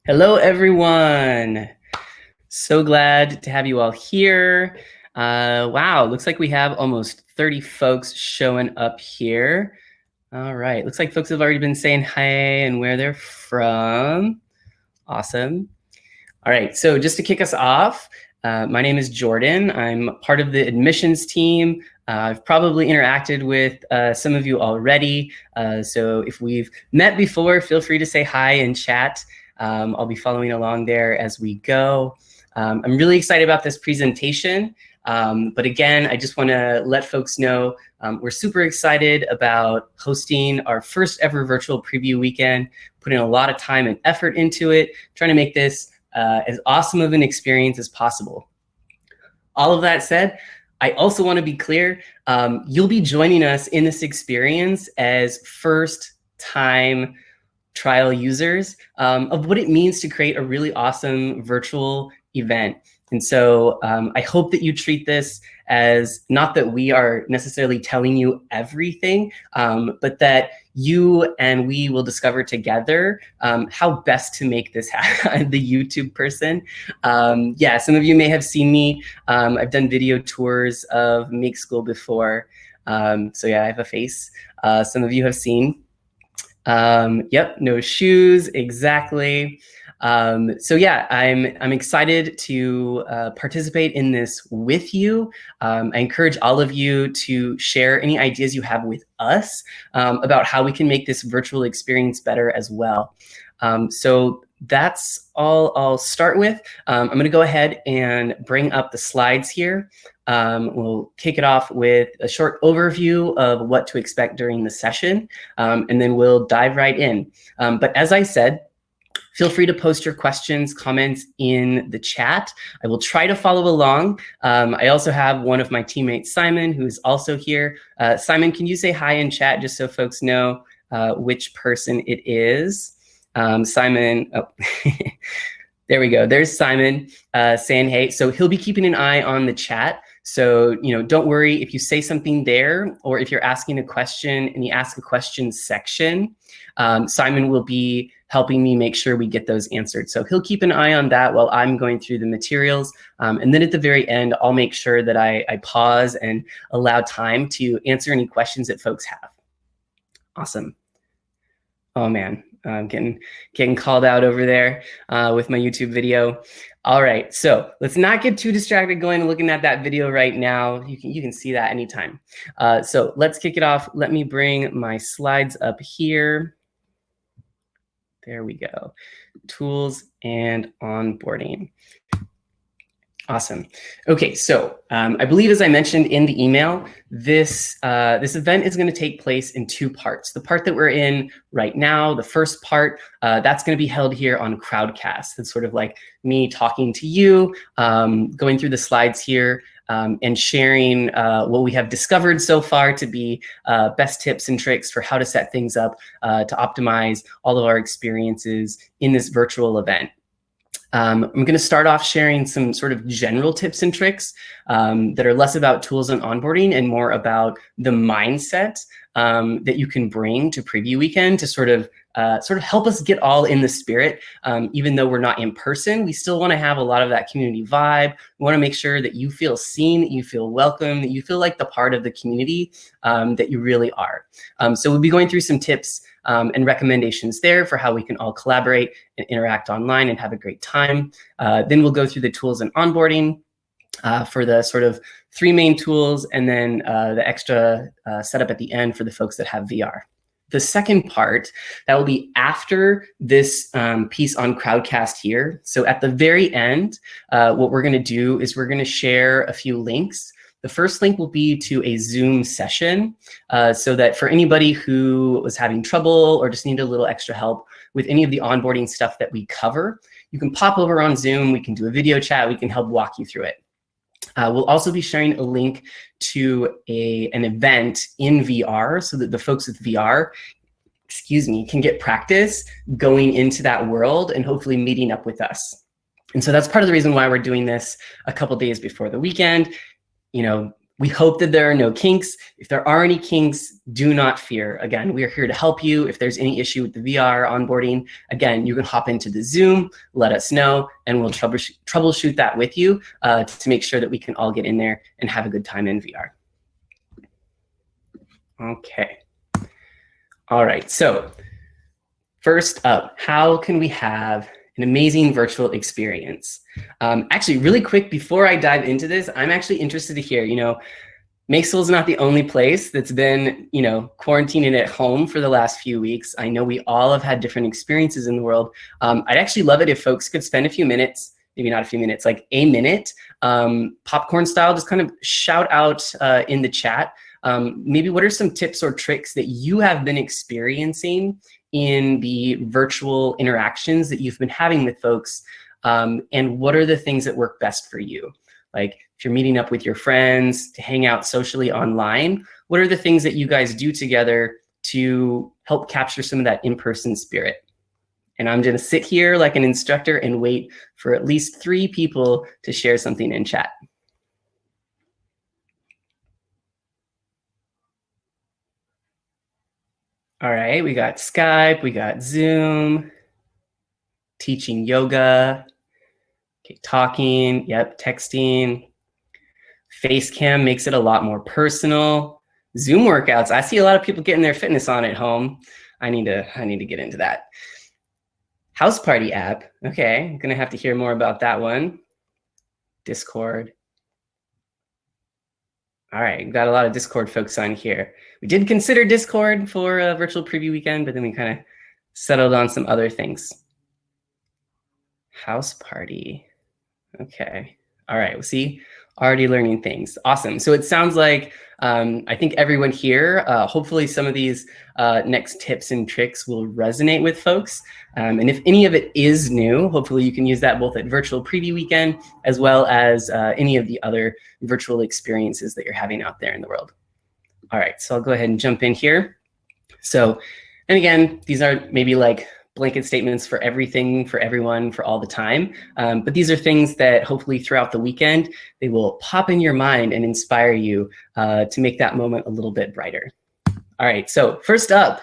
Hello, everyone. So glad to have you all here. Wow, looks like we have almost 30 folks showing up here. All right, looks like folks have already been saying hi and where they're from. Awesome. All right, so just to kick us off, my name is Jordan. I'm part of the admissions team. I've probably interacted with some of you already. So if we've met before, feel free to say hi and chat. I'll be following along there as we go. I'm really excited about this presentation. But again, I just want to let folks know we're super excited about hosting our first ever virtual preview weekend, putting a lot of time and effort into it, trying to make this as awesome of an experience as possible. All of that said, I also want to be clear, you'll be joining us in this experience as first-time trial users of what it means to create a really awesome virtual event. And so I hope that you treat this as not that we are necessarily telling you everything, but that you and we will discover together how best to make this happen. The YouTube person. Yeah, some of you may have seen me. I've done video tours of Make School before. So yeah, I have a face some of you have seen. Yep, no shoes, exactly. So yeah, I'm excited to participate in this with you. I encourage all of you to share any ideas you have with us about how we can make this virtual experience better as well. So that's all I'll start with. I'm going to go ahead and bring up the slides here. We'll kick it off with a short overview of what to expect during the session, and then we'll dive right in. But as I said, feel free to post your questions, comments in the chat. I will try to follow along. I also have one of my teammates, Simon, who's also here. Simon, can you say hi in chat just so folks know which person it is? Simon, oh, there we go. There's Simon saying hey. So he'll be keeping an eye on the chat. So, don't worry if you say something there, or if you're asking a question in the Ask a Question section, Simon will be helping me make sure we get those answered. So he'll keep an eye on that while I'm going through the materials. And then at the very end, I'll make sure that I pause and allow time to answer any questions that folks have. Awesome. Oh man, I'm getting called out over there with my YouTube video. All right, so let's not get too distracted going and looking at that video right now. You can see that anytime. So let's kick it off. Let me bring my slides up here. There we go. Tools and onboarding. Awesome. Okay, so I believe, as I mentioned in the email, this event is going to take place in two parts. The part that we're in right now, the first part, that's going to be held here on Crowdcast. It's sort of like me talking to you, going through the slides here, and sharing what we have discovered so far to be best tips and tricks for how to set things up to optimize all of our experiences in this virtual event. I'm going to start off sharing some sort of general tips and tricks that are less about tools and onboarding and more about the mindset that you can bring to preview weekend to sort of help us get all in the spirit. Even though we're not in person, we still want to have a lot of that community vibe. We want to make sure that you feel seen, that you feel welcome, that you feel like the part of the community that you really are. So we'll be going through some tips and recommendations there for how we can all collaborate and interact online and have a great time. Then we'll go through the tools and onboarding for the sort of three main tools, and then the extra setup at the end for the folks that have VR. The second part, that will be after this piece on Crowdcast here. So at the very end, what we're going to do is we're going to share a few links. The first link will be to a Zoom session so that for anybody who was having trouble or just needed a little extra help with any of the onboarding stuff that we cover, you can pop over on Zoom. We can do a video chat. We can help walk you through it. We'll also be sharing a link to an event in VR so that the folks with VR, can get practice going into that world and hopefully meeting up with us. And so that's part of the reason why we're doing this a couple days before the weekend. We hope that there are no kinks. If there are any kinks, do not fear. Again, we are here to help you. If there's any issue with the VR onboarding, again, you can hop into the Zoom, let us know, and we'll troubleshoot that with you to make sure that we can all get in there and have a good time in VR. Okay. All right, so first up, how can we have an amazing virtual experience? Actually, really quick, before I dive into this, I'm actually interested to hear, Makeschool is not the only place that's been, quarantining at home for the last few weeks. I know we all have had different experiences in the world. I'd actually love it if folks could spend a few minutes, maybe not a few minutes, like a minute, popcorn style, just kind of shout out in the chat. Maybe what are some tips or tricks that you have been experiencing in the virtual interactions that you've been having with folks, and what are the things that work best for you? Like if you're meeting up with your friends to hang out socially online, what are the things that you guys do together to help capture some of that in-person spirit? And I'm gonna sit here like an instructor and wait for at least 3 people to share something in chat. All right, we got Skype, we got Zoom, teaching yoga, okay, talking, yep, texting. Facecam makes it a lot more personal. Zoom workouts, I see a lot of people getting their fitness on at home. I need to get into that. House party app, okay, I'm gonna have to hear more about that one. Discord. All right, we've got a lot of Discord folks on here. We did consider Discord for a virtual preview weekend, but then we kind of settled on some other things. House party. Okay. All right. We'll see. Already learning things. Awesome. So it sounds like I think everyone here, hopefully some of these next tips and tricks will resonate with folks. And if any of it is new, hopefully you can use that both at virtual preview weekend as well as any of the other virtual experiences that you're having out there in the world. All right, so I'll go ahead and jump in here. So, and again, these are maybe like blanket statements for everything, for everyone, for all the time. But these are things that hopefully throughout the weekend, they will pop in your mind and inspire you to make that moment a little bit brighter. All right, so first up,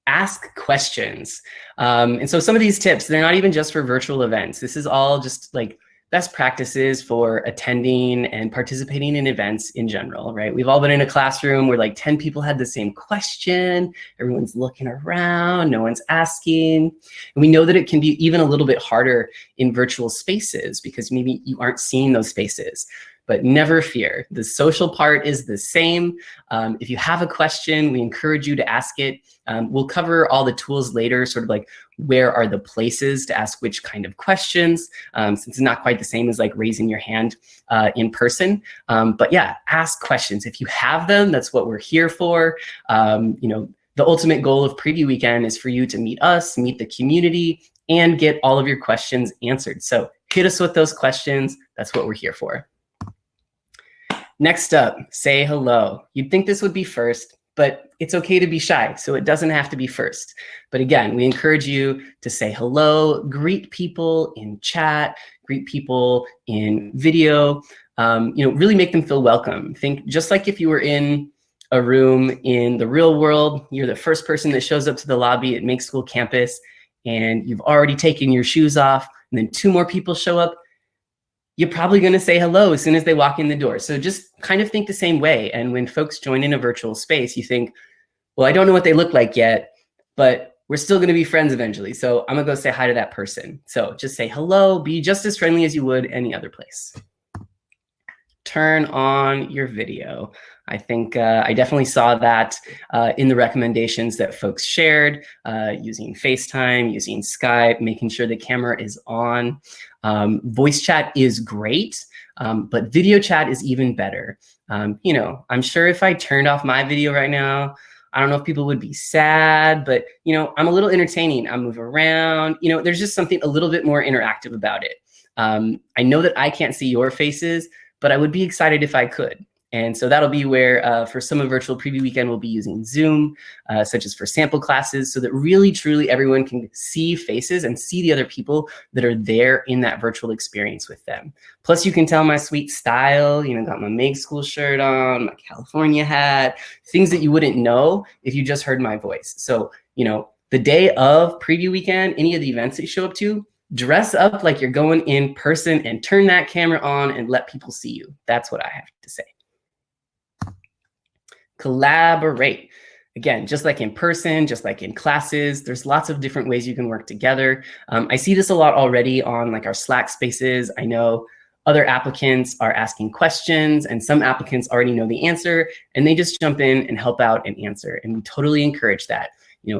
ask questions. And so some of these tips, they're not even just for virtual events. This is all just like best practices for attending and participating in events in general, right? We've all been in a classroom where like 10 people had the same question, everyone's looking around, no one's asking. And we know that it can be even a little bit harder in virtual spaces because maybe you aren't seeing those spaces. But never fear, the social part is the same. If you have a question, we encourage you to ask it. We'll cover all the tools later, sort of like where are the places to ask which kind of questions, since it's not quite the same as like raising your hand in person. But yeah, ask questions. If you have them, that's what we're here for. The ultimate goal of Preview Weekend is for you to meet us, meet the community, and get all of your questions answered. So hit us with those questions. That's what we're here for. Next up, say hello. You'd think this would be first, but it's okay to be shy, so it doesn't have to be first. But again, we encourage you to say hello, greet people in chat, greet people in video, really make them feel welcome. Think just like if you were in a room in the real world, you're the first person that shows up to the lobby at Make School campus, and you've already taken your shoes off, and then 2 more people show up, you're probably going to say hello as soon as they walk in the door. So just kind of think the same way. And when folks join in a virtual space, you think, well, I don't know what they look like yet, but we're still going to be friends eventually. So I'm going to go say hi to that person. So just say hello, be just as friendly as you would any other place. Turn on your video. I think I definitely saw that in the recommendations that folks shared, using FaceTime, using Skype, making sure the camera is on. Voice chat is great, but video chat is even better. I'm sure if I turned off my video right now, I don't know if people would be sad, but I'm a little entertaining. I move around, there's just something a little bit more interactive about it. I know that I can't see your faces, but I would be excited if I could. And so that'll be where for some of Virtual Preview Weekend, we'll be using Zoom, such as for sample classes, so that really, truly everyone can see faces and see the other people that are there in that virtual experience with them. Plus, you can tell my sweet style, got my Make School shirt on, my California hat, things that you wouldn't know if you just heard my voice. So, the day of Preview Weekend, any of the events that you show up to, dress up like you're going in person and turn that camera on and let people see you. That's what I have to say. Collaborate. Again, just like in person, just like in classes, there's lots of different ways you can work together. I see this a lot already on like our Slack spaces. I know other applicants are asking questions, and some applicants already know the answer, and they just jump in and help out and answer. And we totally encourage that.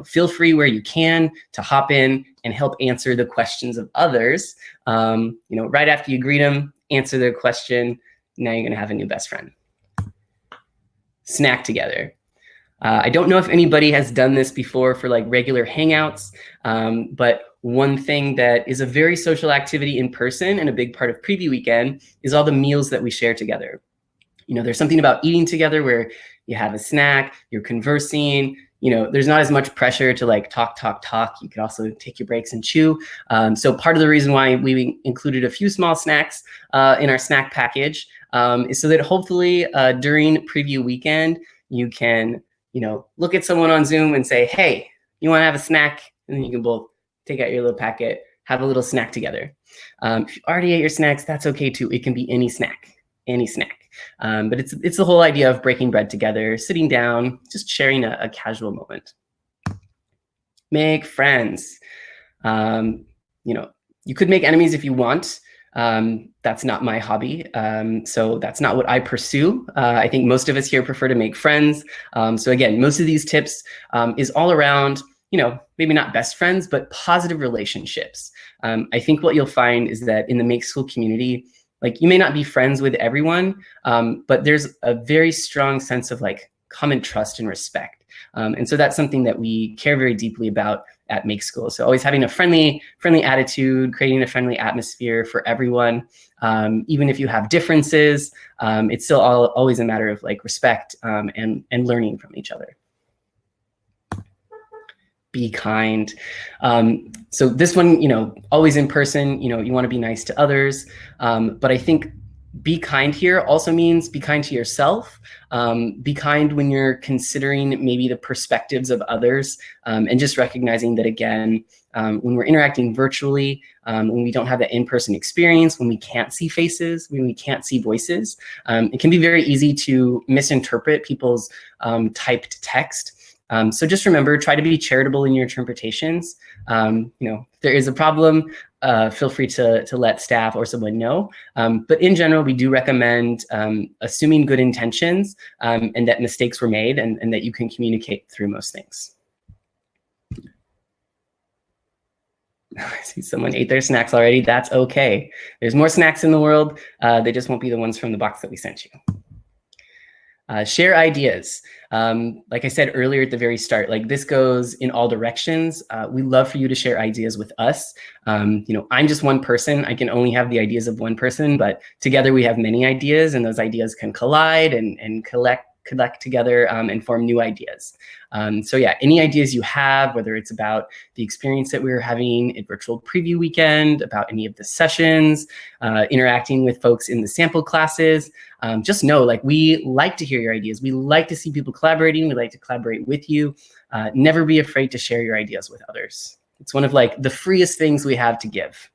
Feel free where you can to hop in and help answer the questions of others. Right after you greet them, answer their question. Now you're gonna have a new best friend. Snack together. I don't know if anybody has done this before for like regular hangouts, but one thing that is a very social activity in person and a big part of Preview Weekend is all the meals that we share together. There's something about eating together where you have a snack, you're conversing, there's not as much pressure to like talk. You can also take your breaks and chew. So part of the reason why we included a few small snacks in our snack package is so that hopefully during Preview Weekend, you can, look at someone on Zoom and say, hey, you want to have a snack? And then you can both take out your little packet, have a little snack together. If you already ate your snacks, that's okay too. It can be any snack. But it's the whole idea of breaking bread together, sitting down, just sharing a casual moment. Make friends. You could make enemies if you want. That's not my hobby. So that's not what I pursue. I think most of us here prefer to make friends. So again, most of these tips is all around, maybe not best friends, but positive relationships. I think what you'll find is that in the Make School community, like you may not be friends with everyone, but there's a very strong sense of like common trust and respect. And so that's something that we care very deeply about at Make School. So always having a friendly attitude, creating a friendly atmosphere for everyone. Even if you have differences, it's still always a matter of like respect and learning from each other. Be kind. So this one, always in person, you want to be nice to others. But I think be kind here also means be kind to yourself. Be kind when you're considering maybe the perspectives of others, and just recognizing that, again, when we're interacting virtually, when we don't have that in-person experience, when we can't see faces, when we can't see voices, it can be very easy to misinterpret people's typed text. So just remember, try to be charitable in your interpretations. If there is a problem, feel free to let staff or someone know. But in general, we do recommend assuming good intentions and that mistakes were made and that you can communicate through most things. I see someone ate their snacks already. That's okay. There's more snacks in the world. They just won't be the ones from the box that we sent you. Share ideas. Like I said earlier at the very start, like this goes in all directions. We love for you to share ideas with us. I'm just one person. I can only have the ideas of one person, but together we have many ideas, and those ideas can collide and collect together and form new ideas. So yeah, any ideas you have, whether it's about the experience that we were having at Virtual Preview Weekend, about any of the sessions, interacting with folks in the sample classes, just know, like, we like to hear your ideas. We like to see people collaborating. We like to collaborate with you. Never be afraid to share your ideas with others. It's one of like the freest things we have to give.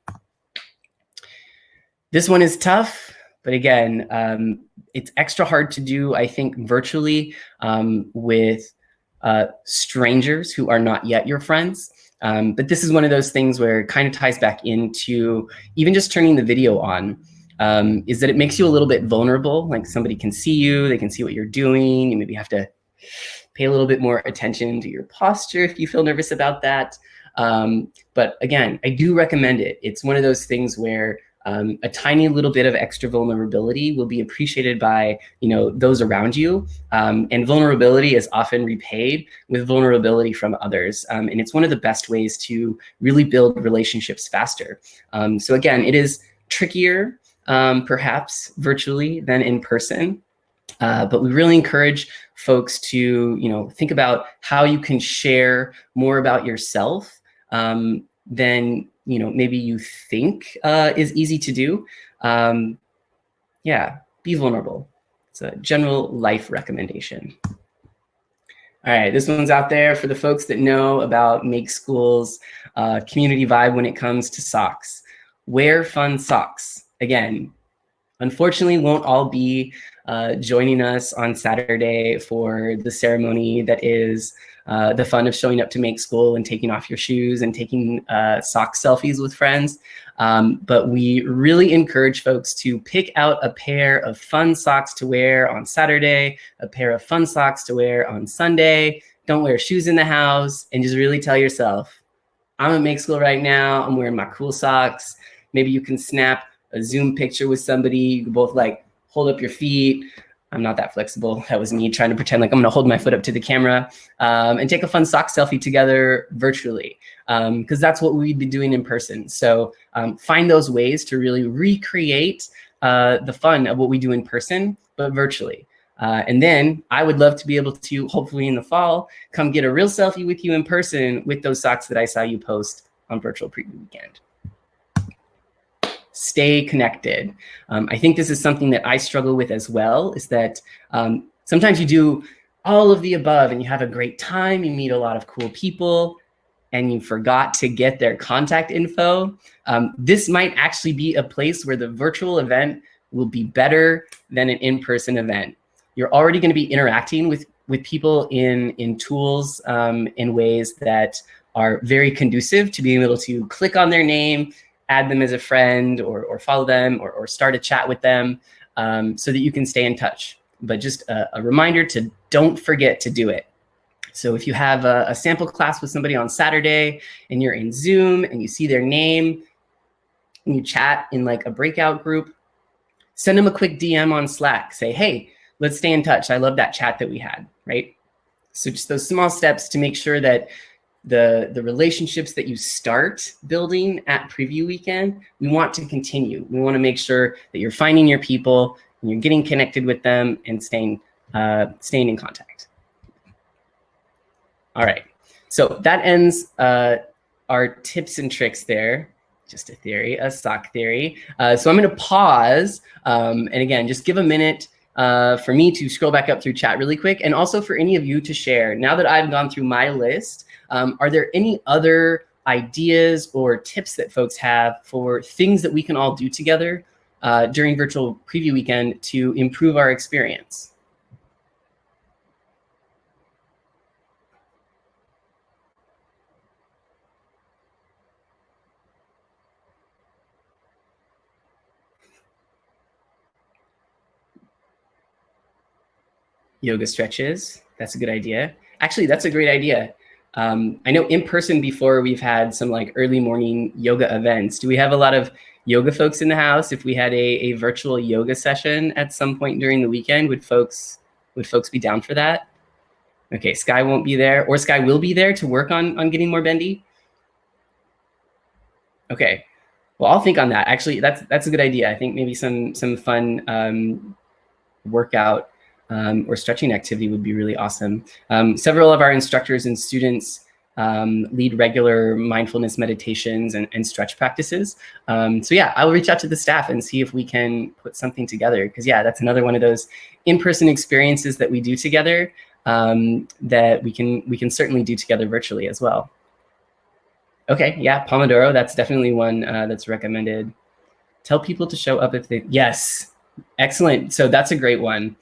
This one is tough, but again, it's extra hard to do, I think, virtually with strangers who are not yet your friends. But this is one of those things where it kind of ties back into even just turning the video on, is that it makes you a little bit vulnerable. Like somebody can see you, they can see what you're doing. You maybe have to pay a little bit more attention to your posture if you feel nervous about that. But again, I do recommend it. It's one of those things where a tiny little bit of extra vulnerability will be appreciated by those around you, and vulnerability is often repaid with vulnerability from others, and it's one of the best ways to really build relationships faster. So again, it is trickier perhaps virtually than in person, But we really encourage folks to, think about how you can share more about yourself than, maybe you think is easy to do. Yeah, be vulnerable. It's a general life recommendation. All right, this one's out there for the folks that know about Make School's community vibe when it comes to socks. Wear fun socks. Again, unfortunately, won't all be joining us on Saturday for the ceremony that is the fun of showing up to Make School and taking off your shoes and taking sock selfies with friends. But we really encourage folks to pick out a pair of fun socks to wear on Saturday, a pair of fun socks to wear on Sunday. Don't wear shoes in the house, and just really tell yourself, I'm at Make School right now. I'm wearing my cool socks. Maybe you can snap a Zoom picture with somebody. You can both like hold up your feet. I'm not that flexible. That was me trying to pretend like I'm gonna hold my foot up to the camera and take a fun sock selfie together virtually, because that's what we'd be doing in person. So find those ways to really recreate the fun of what we do in person, but virtually. And then I would love to be able to, hopefully in the fall, come get a real selfie with you in person with those socks that I saw you post on Virtual Preview Weekend. Stay connected. I think this is something that I struggle with as well, is that sometimes you do all of the above and you have a great time, you meet a lot of cool people, and you forgot to get their contact info. This might actually be a place where the virtual event will be better than an in-person event. You're already going to be interacting with people in tools in ways that are very conducive to being able to click on their name, add them as a friend, or follow them, or start a chat with them, so that you can stay in touch. But just a reminder to don't forget to do it. So if you have a sample class with somebody on Saturday and you're in Zoom and you see their name and you chat in like a breakout group, send them a quick DM on Slack. Say, hey, let's stay in touch. I love that chat that we had, right? So just those small steps to make sure that the relationships that you start building at Preview Weekend, we want to continue. We want to make sure that you're finding your people and you're getting connected with them and staying in contact. All right, so that ends our tips and tricks there. Just a theory, a sock theory. So I'm going to pause and again, just give a minute for me to scroll back up through chat really quick, and also for any of you to share. Now that I've gone through my list, are there any other ideas or tips that folks have for things that we can all do together during Virtual Preview Weekend to improve our experience? Yoga stretches. That's a good idea. Actually, that's a great idea. I know in person before we've had some like early morning yoga events. Do we have a lot of yoga folks in the house? If we had a virtual yoga session at some point during the weekend, would folks be down for that? Okay, Sky won't be there, or Sky will be there to work on getting more bendy. Okay, well, I'll think on that. Actually, that's a good idea. I think maybe some fun workout or stretching activity would be really awesome. Several of our instructors and students lead regular mindfulness meditations and stretch practices. So yeah, I'll reach out to the staff and see if we can put something together, because yeah, that's another one of those in-person experiences that we do together that we can certainly do together virtually as well. Okay, yeah, Pomodoro, that's definitely one that's recommended. Tell people to show up if they, yes, excellent. So that's a great one.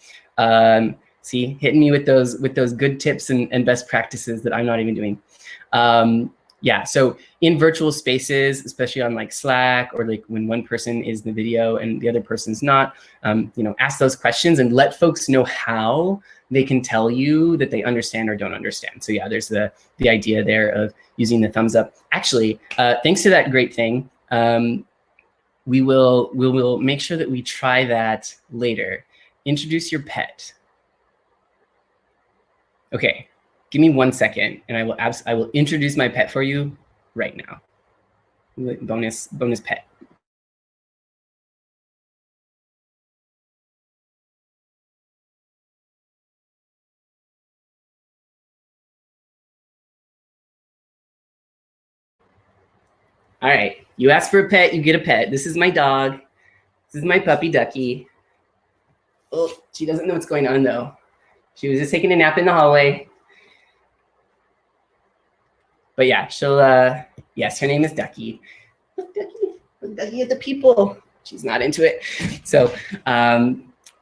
See, hitting me with those good tips and best practices that I'm not even doing. Yeah, so in virtual spaces, especially on like Slack, or like when one person is the video and the other person's not, ask those questions and let folks know how they can tell you that they understand or don't understand. So yeah, there's the idea there of using the thumbs up. Actually, thanks to that great thing, we will make sure that we try that later. Introduce your pet. Okay, give me 1 second, and I will introduce my pet for you right now. Bonus pet. All right, you ask for a pet, you get a pet. This is my dog. This is my puppy Ducky. Oh, she doesn't know what's going on though. She was just taking a nap in the hallway. But yeah, she'll, yes, her name is Ducky. Look, Ducky, look, Ducky at the people. She's not into it. So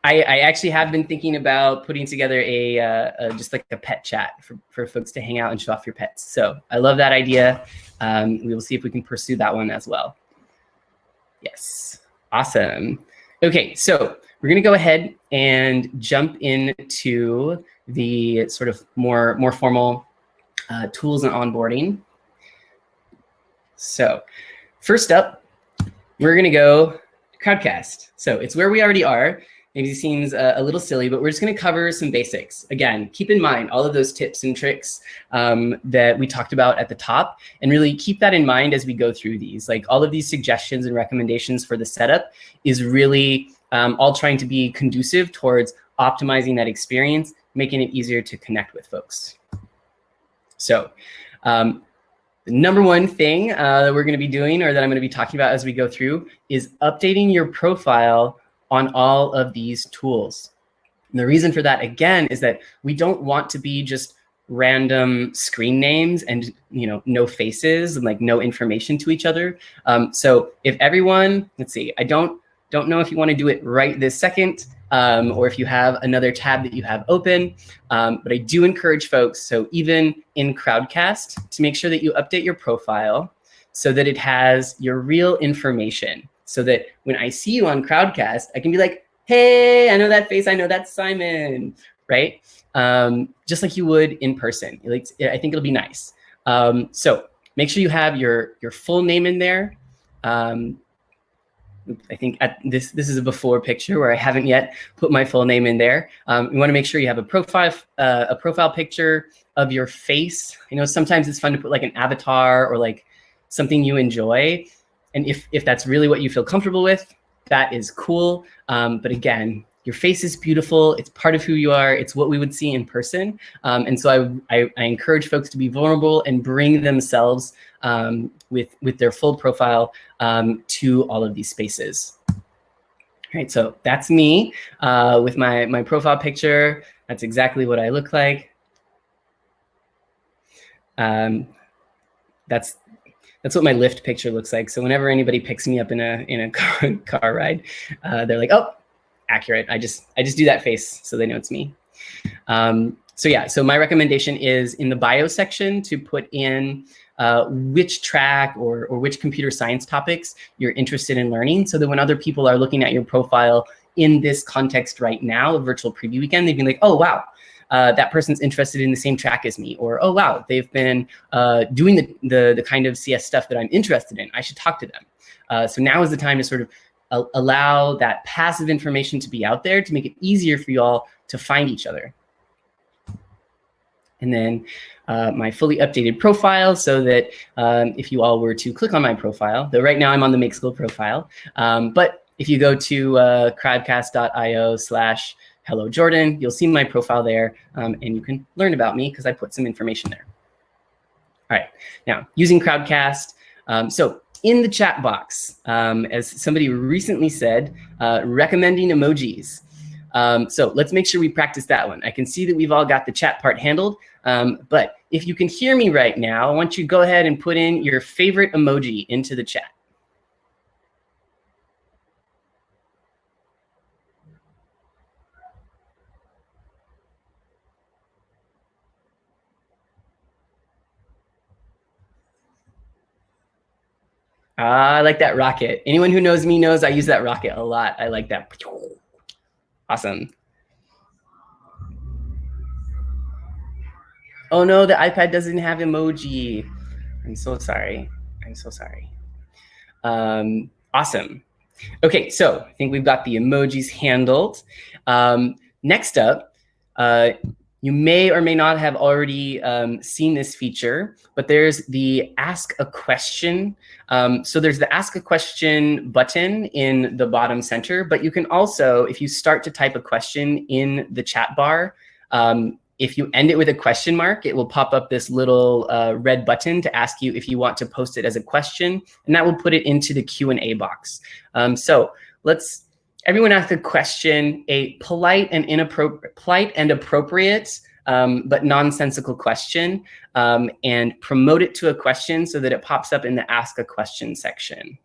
I actually have been thinking about putting together a just like a pet chat for folks to hang out and show off your pets. So I love that idea. We will see if we can pursue that one as well. Yes, awesome. Okay, so we're gonna go ahead and jump into the sort of more formal tools and onboarding. So first up, we're gonna go Crowdcast. So it's where we already are. Maybe it seems a little silly, but we're just gonna cover some basics. Again, keep in mind all of those tips and tricks that we talked about at the top, and really keep that in mind as we go through these. Like all of these suggestions and recommendations for the setup is really all trying to be conducive towards optimizing that experience, making it easier to connect with folks. So the number one thing that we're gonna be doing, or that I'm gonna be talking about as we go through, is updating your profile on all of these tools. And the reason for that, again, is that we don't want to be just random screen names and no faces and like no information to each other. So if everyone, let's see, I don't know if you want to do it right this second, or if you have another tab that you have open, but I do encourage folks, so even in Crowdcast, to make sure that you update your profile so that it has your real information, so that when I see you on Crowdcast, I can be like, hey, I know that face, I know that's Simon, right? Just like you would in person. Like, I think it'll be nice. So make sure you have your full name in there. I think this is a before picture where I haven't yet put my full name in there. You want to make sure you have a profile picture of your face. You know, sometimes it's fun to put like an avatar or like something you enjoy. And if that's really what you feel comfortable with, that is cool. But again, your face is beautiful. It's part of who you are. It's what we would see in person. And so I encourage folks to be vulnerable and bring themselves with their full profile to all of these spaces. All right, so that's me with my profile picture. That's exactly what I look like. That's what my Lyft picture looks like. So whenever anybody picks me up in a car ride, they're like, oh, accurate. I just do that face so they know it's me. So yeah, so my recommendation is in the bio section to put in which track or which computer science topics you're interested in learning, so that when other people are looking at your profile in this context right now, a virtual preview weekend, they'd be like, oh, wow, that person's interested in the same track as me, or oh, wow, they've been doing the kind of CS stuff that I'm interested in. I should talk to them. So now is the time to sort of allow that passive information to be out there to make it easier for you all to find each other. And then my fully updated profile, so that if you all were to click on my profile, though right now I'm on the Make School profile, but if you go to crowdcast.io/Hello Jordan, you'll see my profile there, and you can learn about me because I put some information there. All right, now using Crowdcast. So in the chat box, as somebody recently said, recommending emojis. So let's make sure we practice that one. I can see that we've all got the chat part handled, but if you can hear me right now, I want you to go ahead and put in your favorite emoji into the chat. I like that rocket. Anyone who knows me knows I use that rocket a lot. I like that. Awesome. Oh no, the iPad doesn't have emoji. I'm so sorry. I'm so sorry. Awesome. Okay, so I think we've got the emojis handled. Next up, you may or may not have already seen this feature, but there's the Ask a Question. So there's the Ask a Question button in the bottom center, but you can also, if you start to type a question in the chat bar, If you end it with a question mark, it will pop up this little red button to ask you if you want to post it as a question, and that will put it into the Q&A box. So let's everyone ask a question, a polite and appropriate but nonsensical question, and promote it to a question so that it pops up in the Ask a Question section.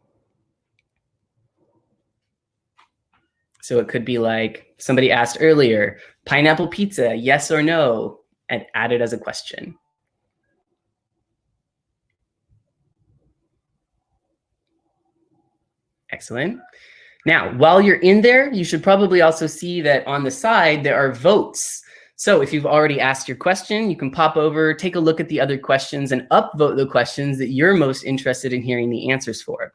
So it could be like somebody asked earlier, pineapple pizza, yes or no, and add it as a question. Excellent. Now, while you're in there, you should probably also see that on the side, there are votes. So if you've already asked your question, you can pop over, take a look at the other questions, and upvote the questions that you're most interested in hearing the answers for.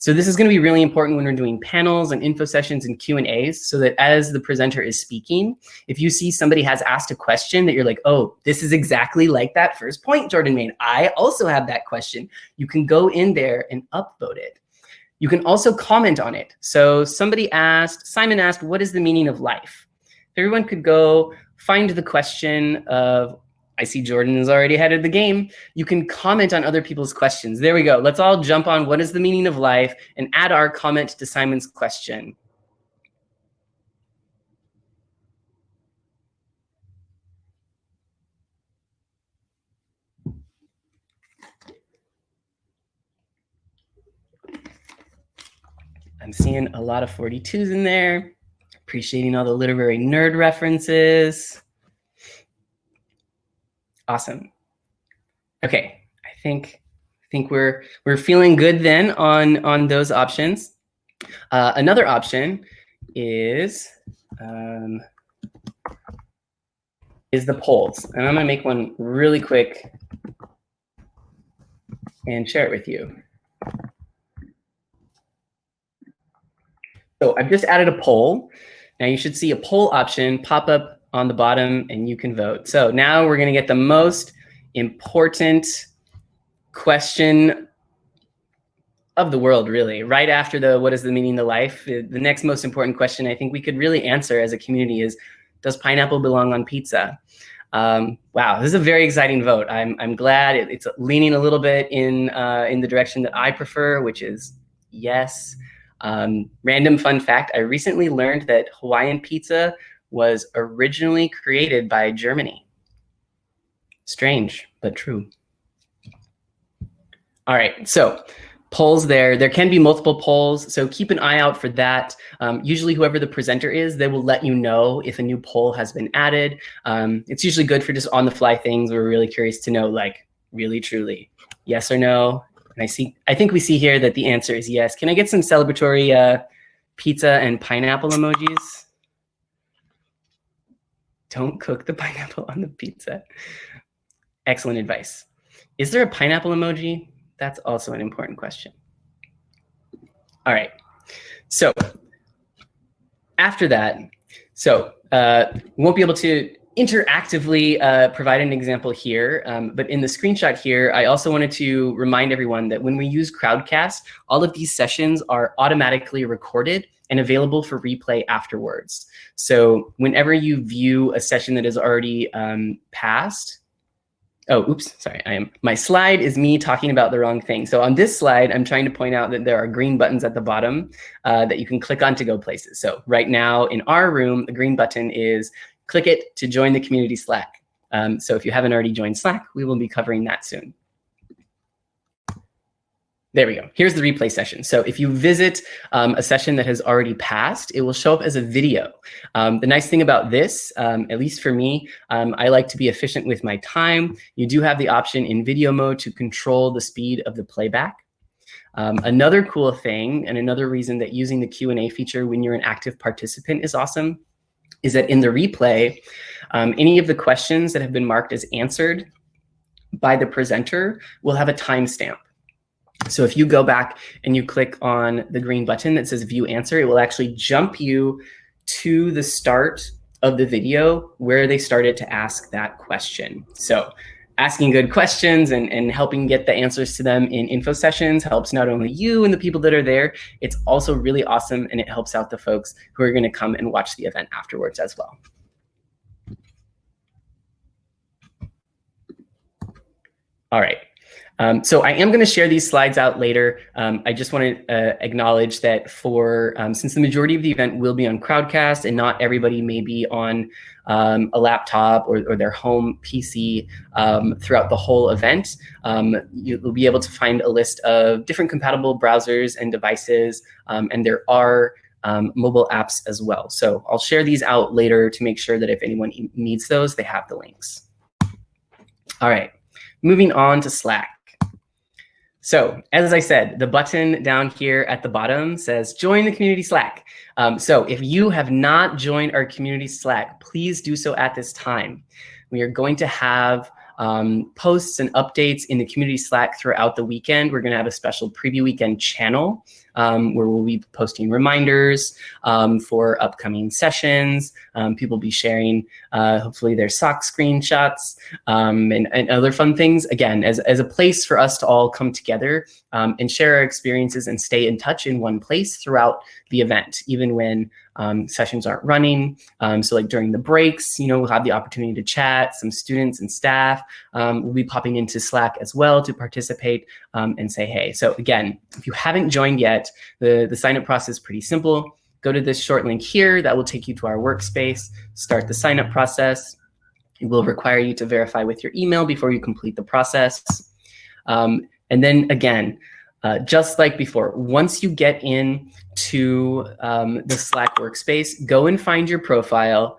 So this is going to be really important when we're doing panels and info sessions and Q&As, so that as the presenter is speaking, if you see somebody has asked a question that you're like, oh, this is exactly like that first point Jordan made. I also have that question. You can go in there and upvote it. You can also comment on it. So Simon asked, what is the meaning of life? Everyone could go find the question of, I see Jordan is already ahead of the game. You can comment on other people's questions. There we go. Let's all jump on what is the meaning of life and add our comment to Simon's question. I'm seeing a lot of 42s in there. Appreciating all the literary nerd references. Awesome. Okay, I think we're feeling good then on those options. Another option is the polls, and I'm gonna make one really quick and share it with you. So I've just added a poll. Now you should see a poll option pop up on the bottom and you can vote. So now we're gonna get the most important question of the world, really. Right after the what is the meaning of life, the next most important question I think we could really answer as a community is, does pineapple belong on pizza? Wow, this is a very exciting vote. I'm glad it's leaning a little bit in the direction that I prefer, which is yes. Random fun fact, I recently learned that Hawaiian pizza was originally created by Germany. Strange, but true. All right, so polls there can be multiple polls, so keep an eye out for that. Usually whoever the presenter is, they will let you know if a new poll has been added. It's usually good for just on the fly things. We're really curious to know, like, really truly, yes or no. And I think we see here that the answer is yes. Can I get some celebratory pizza and pineapple emojis? Don't cook the pineapple on the pizza. Excellent advice. Is there a pineapple emoji? That's also an important question. All right. So after that, we won't be able to interactively provide an example here, but in the screenshot here, I also wanted to remind everyone that when we use Crowdcast, all of these sessions are automatically recorded and available for replay afterwards. So whenever you view a session that is already passed, oh, oops, sorry, my slide is me talking about the wrong thing. So on this slide, I'm trying to point out that there are green buttons at the bottom that you can click on to go places. So right now in our room, the green button is click it to join the community Slack. So if you haven't already joined Slack, we will be covering that soon. There we go. Here's the replay session. So if you visit a session that has already passed, it will show up as a video. The nice thing about this, at least for me, I like to be efficient with my time. You do have the option in video mode to control the speed of the playback. Another cool thing, and another reason that using the Q&A feature when you're an active participant is awesome, is that in the replay, any of the questions that have been marked as answered by the presenter will have a timestamp. So if you go back and you click on the green button that says view answer, it will actually jump you to the start of the video where they started to ask that question. So asking good questions and helping get the answers to them in info sessions helps not only you and the people that are there, it's also really awesome, and it helps out the folks who are going to come and watch the event afterwards as well. All right. So I am going to share these slides out later. I just want to acknowledge that since the majority of the event will be on Crowdcast and not everybody may be on a laptop or their home PC throughout the whole event, you'll be able to find a list of different compatible browsers and devices, and there are mobile apps as well. So I'll share these out later to make sure that if anyone needs those, they have the links. All right, moving on to Slack. So as I said, the button down here at the bottom says join the community Slack. So if you have not joined our community Slack, please do so at this time. We are going to have posts and updates in the community Slack throughout the weekend. We're going to have a special preview weekend channel where we'll be posting reminders for upcoming sessions. People will be sharing hopefully their sock screenshots and other fun things. Again, as a place for us to all come together and share our experiences and stay in touch in one place throughout the event, even when sessions aren't running. So like during the breaks, we'll have the opportunity to chat. Some students and staff will be popping into Slack as well to participate and say hey. So again, if you haven't joined yet, the sign-up process is pretty simple. Go to this short link here that will take you to our workspace, start the sign-up process. It will require you to verify with your email before you complete the process. And then again, just like before, once you get into the Slack workspace, go and find your profile,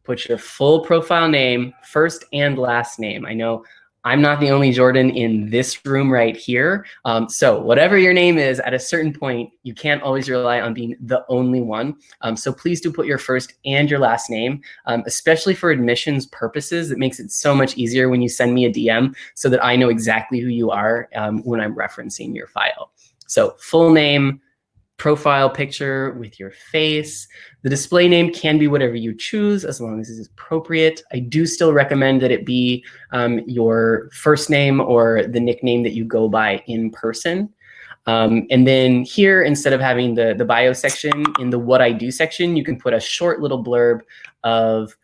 put your full profile name, first and last name. I know I'm not the only Jordan in this room right here. So whatever your name is, at a certain point, you can't always rely on being the only one. So please do put your first and your last name, especially for admissions purposes. It makes it so much easier when you send me a DM so that I know exactly who you are when I'm referencing your file. So full name, profile picture with your face. The display name can be whatever you choose as long as it is appropriate. I do still recommend that it be your first name or the nickname that you go by in person. And then here, instead of having the bio section, in the what I do section, you can put a short little blurb of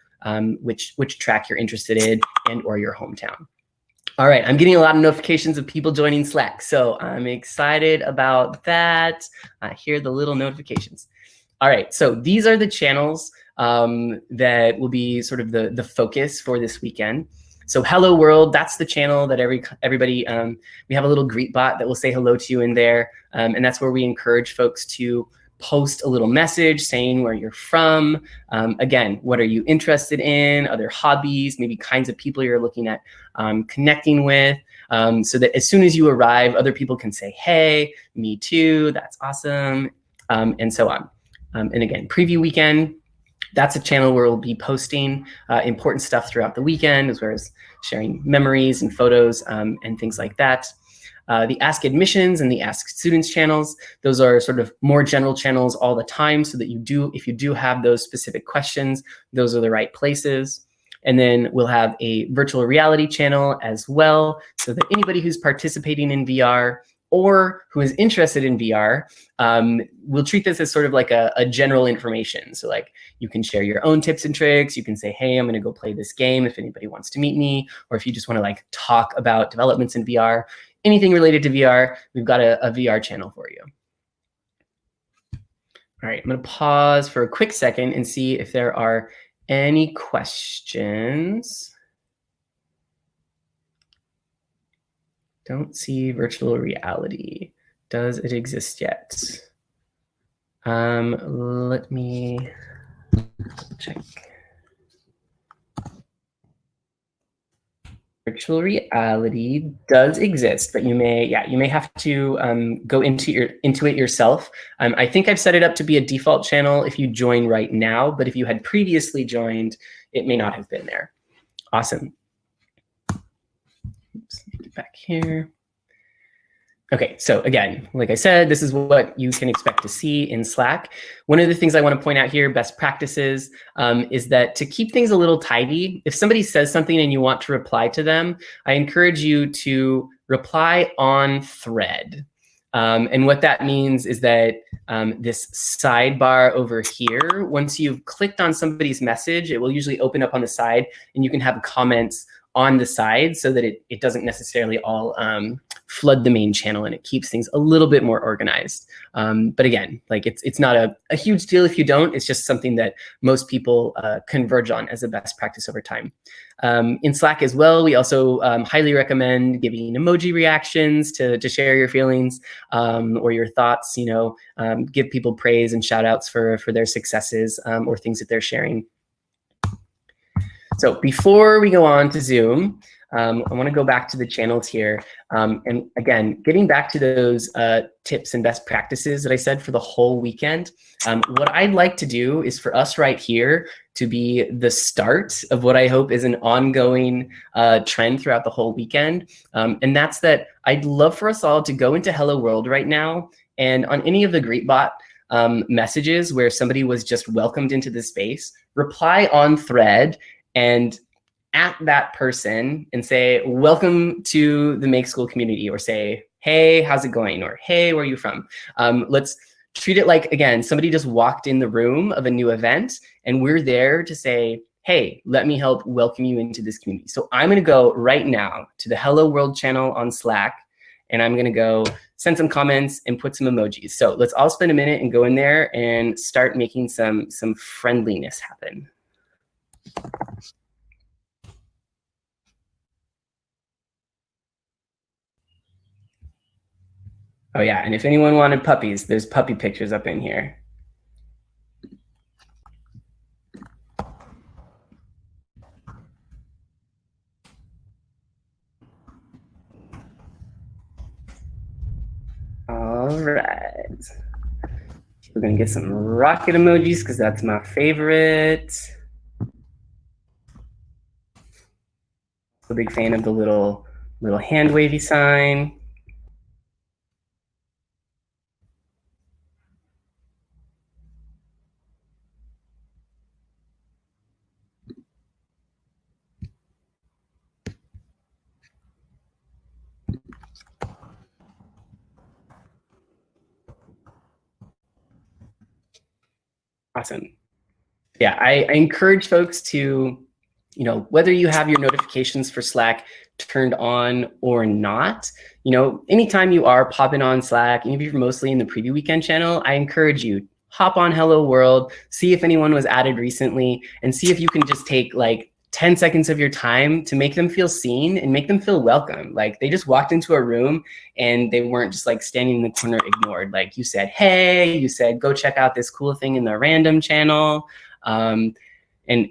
which track you're interested in and or your hometown. All right, I'm getting a lot of notifications of people joining Slack, so I'm excited about that. I hear the little notifications. All right, so these are the channels that will be sort of the focus for this weekend. So hello world, that's the channel that everybody, we have a little greet bot that will say hello to you in there, and that's where we encourage folks to post a little message saying where you're from. Again, what are you interested in? Other hobbies, maybe kinds of people you're looking at connecting with, so that as soon as you arrive, other people can say, hey, me too, that's awesome, and so on. And again, preview weekend, that's a channel where we'll be posting important stuff throughout the weekend, as well as sharing memories and photos and things like that. The Ask Admissions and the Ask Students channels, those are sort of more general channels all the time so that if you do have those specific questions, those are the right places. And then we'll have a virtual reality channel as well, so that anybody who's participating in VR or who is interested in VR, we'll treat this as sort of like a general information. So like you can share your own tips and tricks. You can say, hey, I'm gonna go play this game if anybody wants to meet me, or if you just wanna like talk about developments in VR. Anything related to VR, we've got a VR channel for you. All right, I'm gonna pause for a quick second and see if there are any questions. Don't see virtual reality. Does it exist yet? Let me check. Virtual reality does exist, but you may have to go into it yourself. I think I've set it up to be a default channel if you join right now, but if you had previously joined, it may not have been there. Awesome. Oops, get back here. Okay, so again, like I said, this is what you can expect to see in Slack. One of the things I want to point out here, best practices, is that to keep things a little tidy, if somebody says something and you want to reply to them, I encourage you to reply on thread. And what that means is that this sidebar over here, once you've clicked on somebody's message, it will usually open up on the side and you can have comments on the side so that it doesn't necessarily all flood the main channel, and it keeps things a little bit more organized. But again, like it's not a huge deal if you don't. It's just something that most people converge on as a best practice over time. In Slack as well, we also highly recommend giving emoji reactions to share your feelings or your thoughts. Give people praise and shout outs for their successes or things that they're sharing. So before we go on to Zoom, I want to go back to the channels here. And again, getting back to those tips and best practices that I said for the whole weekend, what I'd like to do is for us right here to be the start of what I hope is an ongoing trend throughout the whole weekend. And that's that I'd love for us all to go into Hello World right now, and on any of the Greetbot messages where somebody was just welcomed into the space, reply on thread and at that person and say, welcome to the Make School community, or say, hey, how's it going? Or hey, where are you from? Let's treat it like, again, somebody just walked in the room of a new event and we're there to say, hey, let me help welcome you into this community. So I'm gonna go right now to the Hello World channel on Slack, and I'm gonna go send some comments and put some emojis. So let's all spend a minute and go in there and start making some friendliness happen. Oh yeah, and if anyone wanted puppies, there's puppy pictures up in here. All right. We're gonna get some rocket emojis because that's my favorite. A big fan of the little hand wavy sign. Awesome. Yeah, I encourage folks to, whether you have your notifications for Slack turned on or not, anytime you are popping on Slack, even if you're mostly in the preview weekend channel, I encourage you, hop on Hello World, see if anyone was added recently, and see if you can just take like 10 seconds of your time to make them feel seen and make them feel welcome. Like they just walked into a room and they weren't just like standing in the corner ignored. Like you said, hey, you said, go check out this cool thing in the random channel. And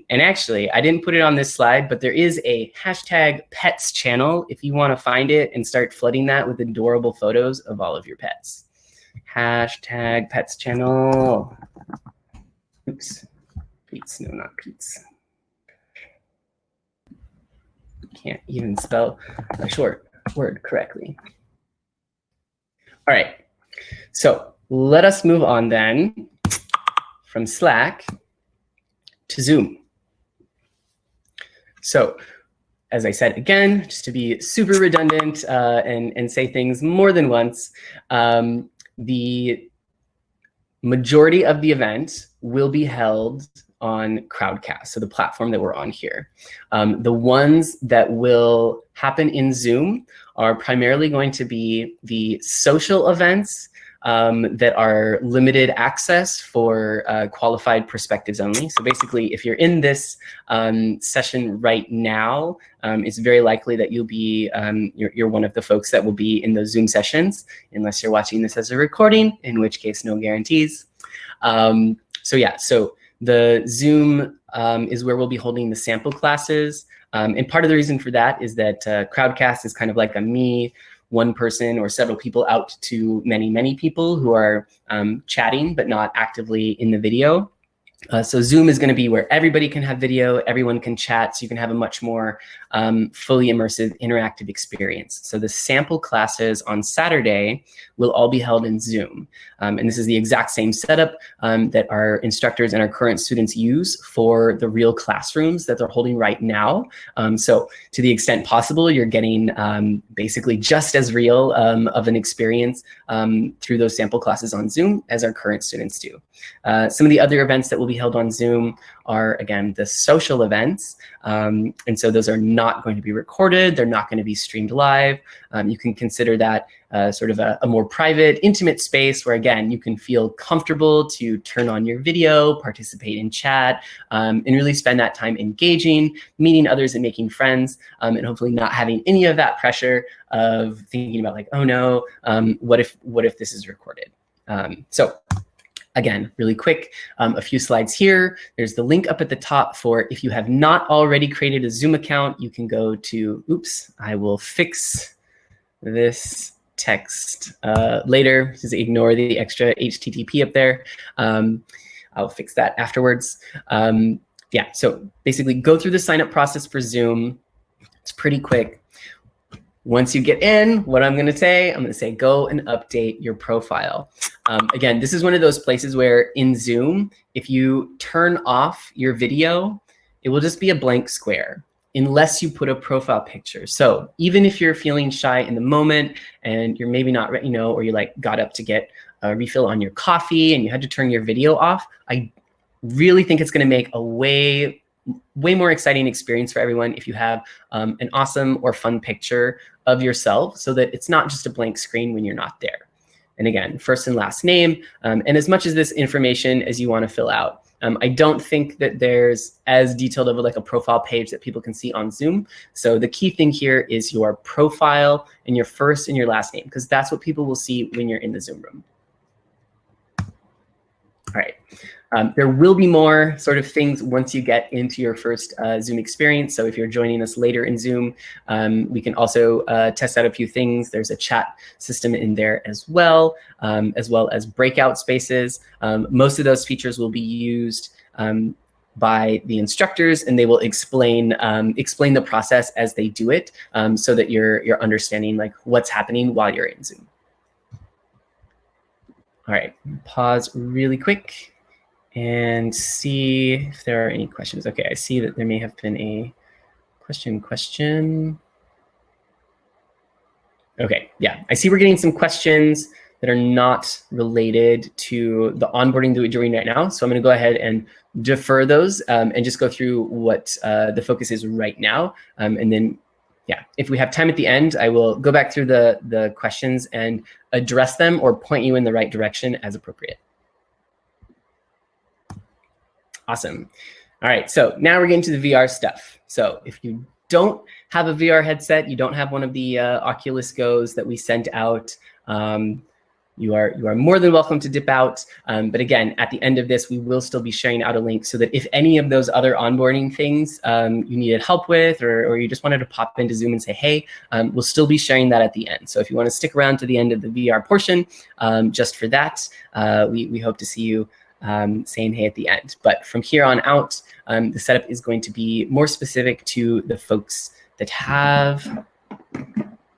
actually, I didn't put it on this slide, but there is a hashtag pets channel if you want to find it and start flooding that with adorable photos of all of your pets. Hashtag pets channel. Oops, Pete's, no, not Pete's. Can't even spell a short word correctly. All right, so let us move on then from Slack to Zoom. So as I said, again, just to be super redundant and say things more than once, the majority of the event will be held on Crowdcast, so the platform that we're on here. The ones that will happen in Zoom are primarily going to be the social events that are limited access for qualified perspectives only. So basically, if you're in this session right now, it's very likely that you'll be, you're one of the folks that will be in those Zoom sessions, unless you're watching this as a recording, in which case no guarantees. So yeah, so the Zoom is where we'll be holding the sample classes. And part of the reason for that is that Crowdcast is kind of like one person or several people out to many, many people who are chatting, but not actively in the video. So Zoom is going to be where everybody can have video, everyone can chat, so you can have a much more fully immersive, interactive experience. So the sample classes on Saturday will all be held in Zoom. And this is the exact same setup that our instructors and our current students use for the real classrooms that they're holding right now. So to the extent possible, you're getting basically just as real of an experience through those sample classes on Zoom as our current students do. Some of the other events that we'll be be held on Zoom are, again, the social events. And so those are not going to be recorded. They're not going to be streamed live. You can consider that sort of a more private, intimate space where, again, you can feel comfortable to turn on your video, participate in chat, and really spend that time engaging, meeting others and making friends, and hopefully not having any of that pressure of thinking about like, oh no, what if this is recorded? So again, really quick, a few slides here. There's the link up at the top for if you have not already created a Zoom account, you can go to, oops, I will fix this text later. Just ignore the extra HTTP up there. I'll fix that afterwards. Yeah, so basically go through the sign up process for Zoom. It's pretty quick. Once you get in, what I'm going to say, go and update your profile. Again, this is one of those places where in Zoom, if you turn off your video, it will just be a blank square unless you put a profile picture. So even if you're feeling shy in the moment and you're maybe not, or you like got up to get a refill on your coffee and you had to turn your video off, I really think it's going to make a way more exciting experience for everyone if you have an awesome or fun picture of yourself so that it's not just a blank screen when you're not there. And again, first and last name, and as much as this information as you want to fill out. I don't think that there's as detailed of like a profile page that people can see on Zoom. So the key thing here is your profile and your first and your last name, because that's what people will see when you're in the Zoom room. All right. There will be more sort of things once you get into your first Zoom experience. So if you're joining us later in Zoom, we can also test out a few things. There's a chat system in there as well as breakout spaces. Most of those features will be used by the instructors, and they will explain the process as they do it, so that you're understanding like what's happening while you're in Zoom. All right, pause really quick and see if there are any questions. Okay, I see that there may have been a question. Okay, yeah, I see we're getting some questions that are not related to the onboarding that we're doing right now. So I'm gonna go ahead and defer those and just go through what the focus is right now. And then, yeah, if we have time at the end, I will go back through the questions and address them or point you in the right direction as appropriate. Awesome. All right, so now we're getting to the VR stuff. So if you don't have a VR headset, you don't have one of the Oculus Go's that we sent out, you are more than welcome to dip out. But again, at the end of this, we will still be sharing out a link so that if any of those other onboarding things you needed help with, or you just wanted to pop into Zoom and say, hey, we'll still be sharing that at the end. So if you want to stick around to the end of the VR portion, just for that, we hope to see you saying hey at the end. But from here on out, the setup is going to be more specific to the folks that have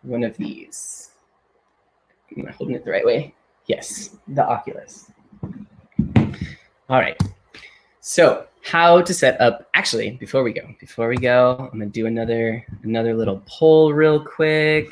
one of these. Am I holding it the right way? Yes, the Oculus. All right. So how to set up, actually, before we go, I'm gonna do another little poll real quick.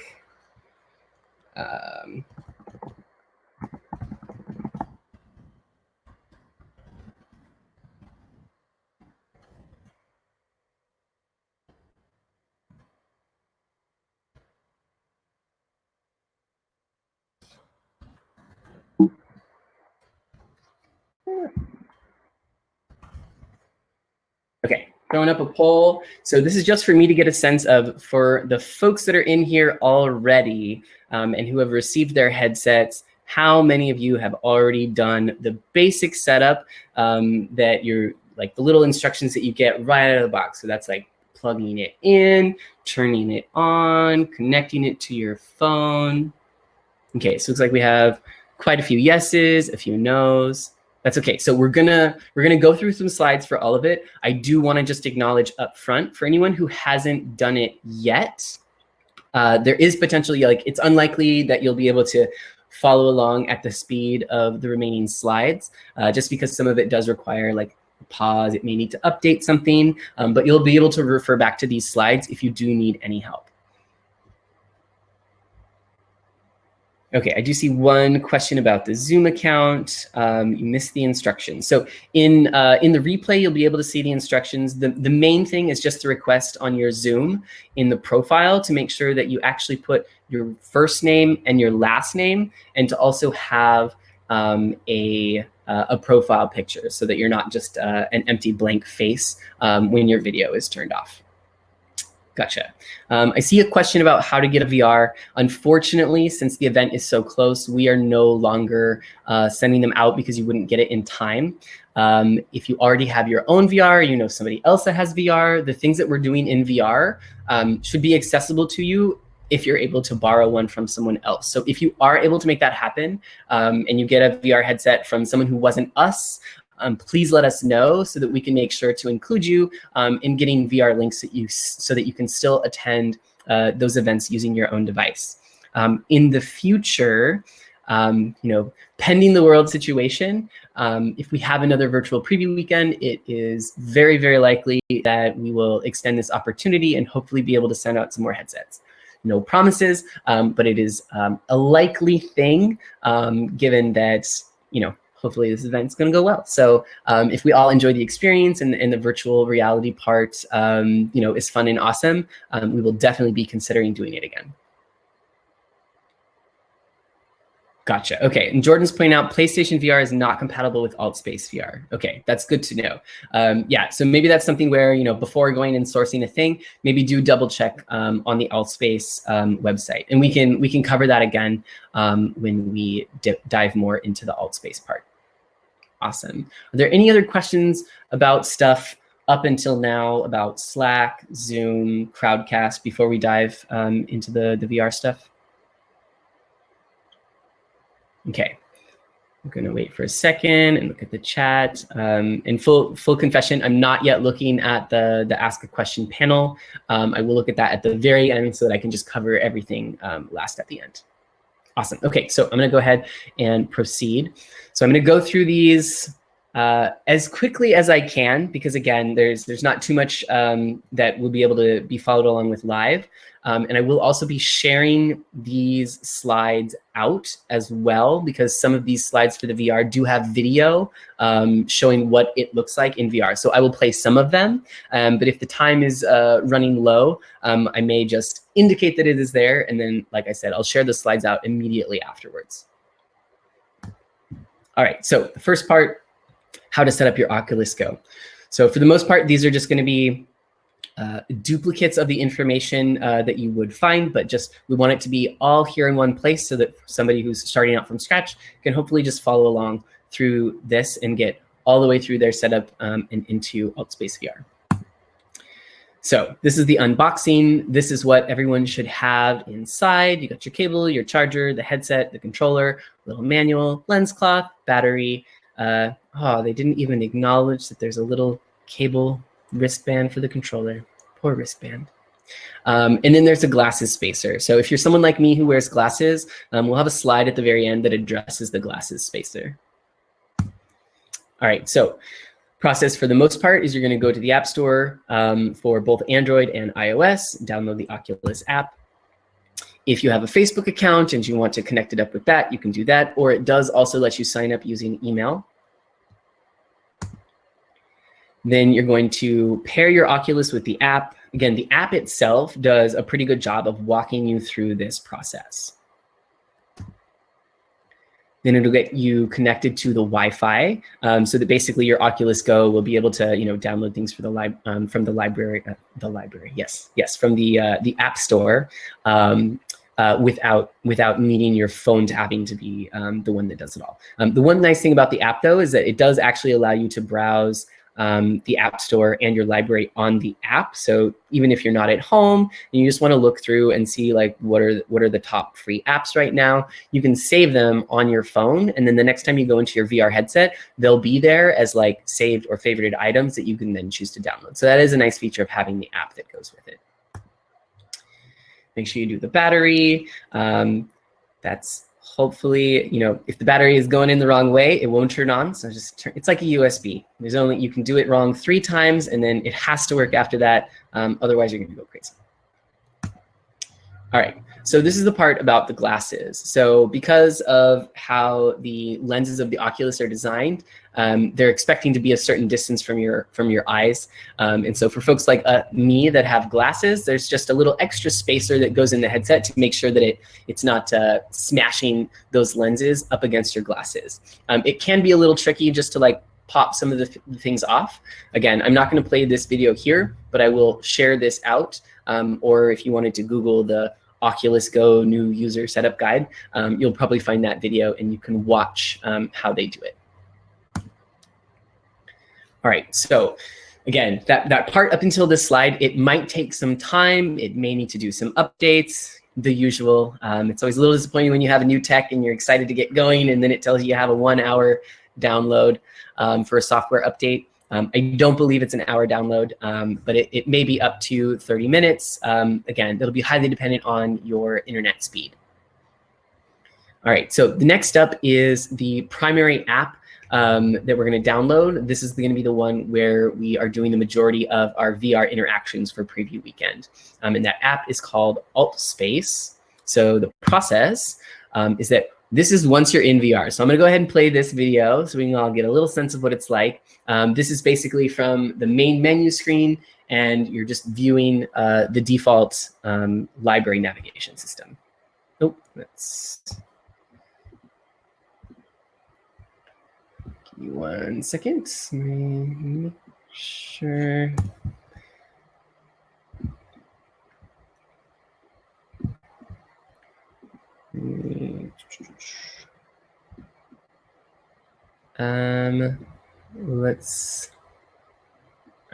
Okay, throwing up a poll. So this is just for me to get a sense of, for the folks that are in here already and who have received their headsets, how many of you have already done the basic setup that you're, like the little instructions that you get right out of the box. So that's like plugging it in, turning it on, connecting it to your phone. Okay, so it looks like we have quite a few yeses, a few nos. That's okay. So we're gonna go through some slides for all of it. I do want to just acknowledge up front, for anyone who hasn't done it yet, there is potentially, like, it's unlikely that you'll be able to follow along at the speed of the remaining slides, just because some of it does require like pause. It may need to update something, but you'll be able to refer back to these slides if you do need any help. Okay, I do see one question about the Zoom account. You missed the instructions. So in the replay, you'll be able to see the instructions. The main thing is just the request on your Zoom in the profile to make sure that you actually put your first name and your last name, and to also have a profile picture so that you're not just an empty blank face when your video is turned off. Gotcha. I see a question about how to get a VR. Unfortunately, since the event is so close, we are no longer sending them out because you wouldn't get it in time. If you already have your own VR, you know somebody else that has VR, the things that we're doing in VR should be accessible to you if you're able to borrow one from someone else. So if you are able to make that happen and you get a VR headset from someone who wasn't us, please let us know so that we can make sure to include you in getting VR links so that you can still attend those events using your own device. In the future, pending the world situation, if we have another virtual preview weekend, it is very, very likely that we will extend this opportunity and hopefully be able to send out some more headsets. No promises, but it is a likely thing given that, hopefully this event's going to go well. So if we all enjoy the experience and the virtual reality part, is fun and awesome, we will definitely be considering doing it again. Gotcha. Okay. And Jordan's pointing out PlayStation VR is not compatible with AltSpace VR. Okay, that's good to know. Yeah, so maybe that's something where, before going and sourcing a thing, maybe do double check on the AltSpace website. And we can cover that again when we dive more into the AltSpace part. Awesome. Are there any other questions about stuff up until now about Slack, Zoom, Crowdcast before we dive into the VR stuff? Okay, I'm gonna wait for a second and look at the chat. In full confession, I'm not yet looking at the Ask a Question panel. I will look at that at the very end so that I can just cover everything last at the end. Awesome. Okay, so I'm gonna go ahead and proceed. So I'm gonna go through these as quickly as I can, because again, there's not too much that will be able to be followed along with live. And I will also be sharing these slides out as well, because some of these slides for the VR do have video showing what it looks like in VR. So I will play some of them, but if the time is running low, I may just indicate that it is there. And then, like I said, I'll share the slides out immediately afterwards. All right, so the first part, how to set up your Oculus Go. So for the most part, these are just going to be duplicates of the information that you would find, but just we want it to be all here in one place so that somebody who's starting out from scratch can hopefully just follow along through this and get all the way through their setup and into AltSpace VR. So this is the unboxing. This is what everyone should have inside. You got your cable, your charger, the headset, the controller, little manual, lens cloth, battery. Oh, they didn't even acknowledge that there's a little cable wristband for the controller. Poor wristband. And then there's a glasses spacer. So if you're someone like me who wears glasses, we'll have a slide at the very end that addresses the glasses spacer. All right, so process for the most part is you're going to go to the App Store for both Android and iOS, download the Oculus app. If you have a Facebook account and you want to connect it up with that, you can do that, or it does also let you sign up using email. Then you're going to pair your Oculus with the app. Again, the app itself does a pretty good job of walking you through this process. Then it'll get you connected to the Wi-Fi, so that basically your Oculus Go will be able to, download things for from the library. From the App Store, without needing your phone to having to be the one that does it all. The one nice thing about the app, though, is that it does actually allow you to browse the App Store and your library on the app. So even if you're not at home and you just want to look through and see like what are the top free apps right now, you can save them on your phone, and then the next time you go into your VR headset, they'll be there as like saved or favorited items that you can then choose to download. So that is a nice feature of having the app that goes with it. Make sure you do the battery. That's hopefully, if the battery is going in the wrong way, it won't turn on. So just it's like a USB. You can do it wrong 3 times and then it has to work after that. Otherwise you're gonna go crazy. All right, So this is the part about the glasses. So because of how the lenses of the Oculus are designed, they're expecting to be a certain distance from your eyes. And so for folks like me that have glasses, there's just a little extra spacer that goes in the headset to make sure that it's not smashing those lenses up against your glasses. It can be a little tricky just to like pop some of the things off. Again, I'm not going to play this video here, but I will share this out. Or if you wanted to Google the Oculus Go new user setup guide, you'll probably find that video and you can watch how they do it. All right, so again, that part up until this slide, it might take some time. It may need to do some updates, the usual. It's always a little disappointing when you have a new tech and you're excited to get going and then it tells you have a 1 hour download for a software update. I don't believe it's an hour download, but it may be up to 30 minutes. Again, that'll be highly dependent on your internet speed. All right, so the next up is the primary app that we're going to download. This is going to be the one where we are doing the majority of our VR interactions for preview weekend. And that app is called AltSpace. So the process is that this is once you're in VR. So I'm going to go ahead and play this video so we can all get a little sense of what it's like. This is basically from the main menu screen, and you're just viewing the default library navigation system. Oh, let's give me 1 second. Make sure.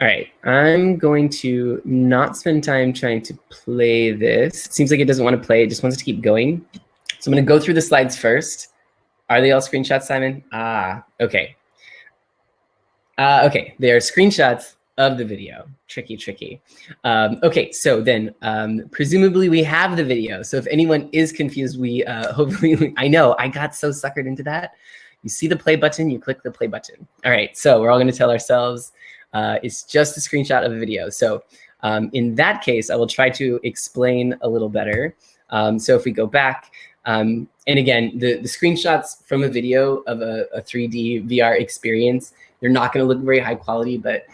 All right, I'm going to not spend time trying to play this. It seems like it doesn't want to play, it just wants to keep going. So I'm going to go through the slides first. Are they all screenshots, Simon? Okay. Okay, they are screenshots of the video. Tricky. Okay, so then presumably we have the video. So if anyone is confused, we hopefully, I know, I got so suckered into that. You see the play button, you click the play button. All right, so we're all gonna tell ourselves it's just a screenshot of a video. So in that case, I will try to explain a little better. So if we go back, and again, the screenshots from a video of a 3D VR experience, they're not gonna look very high quality, but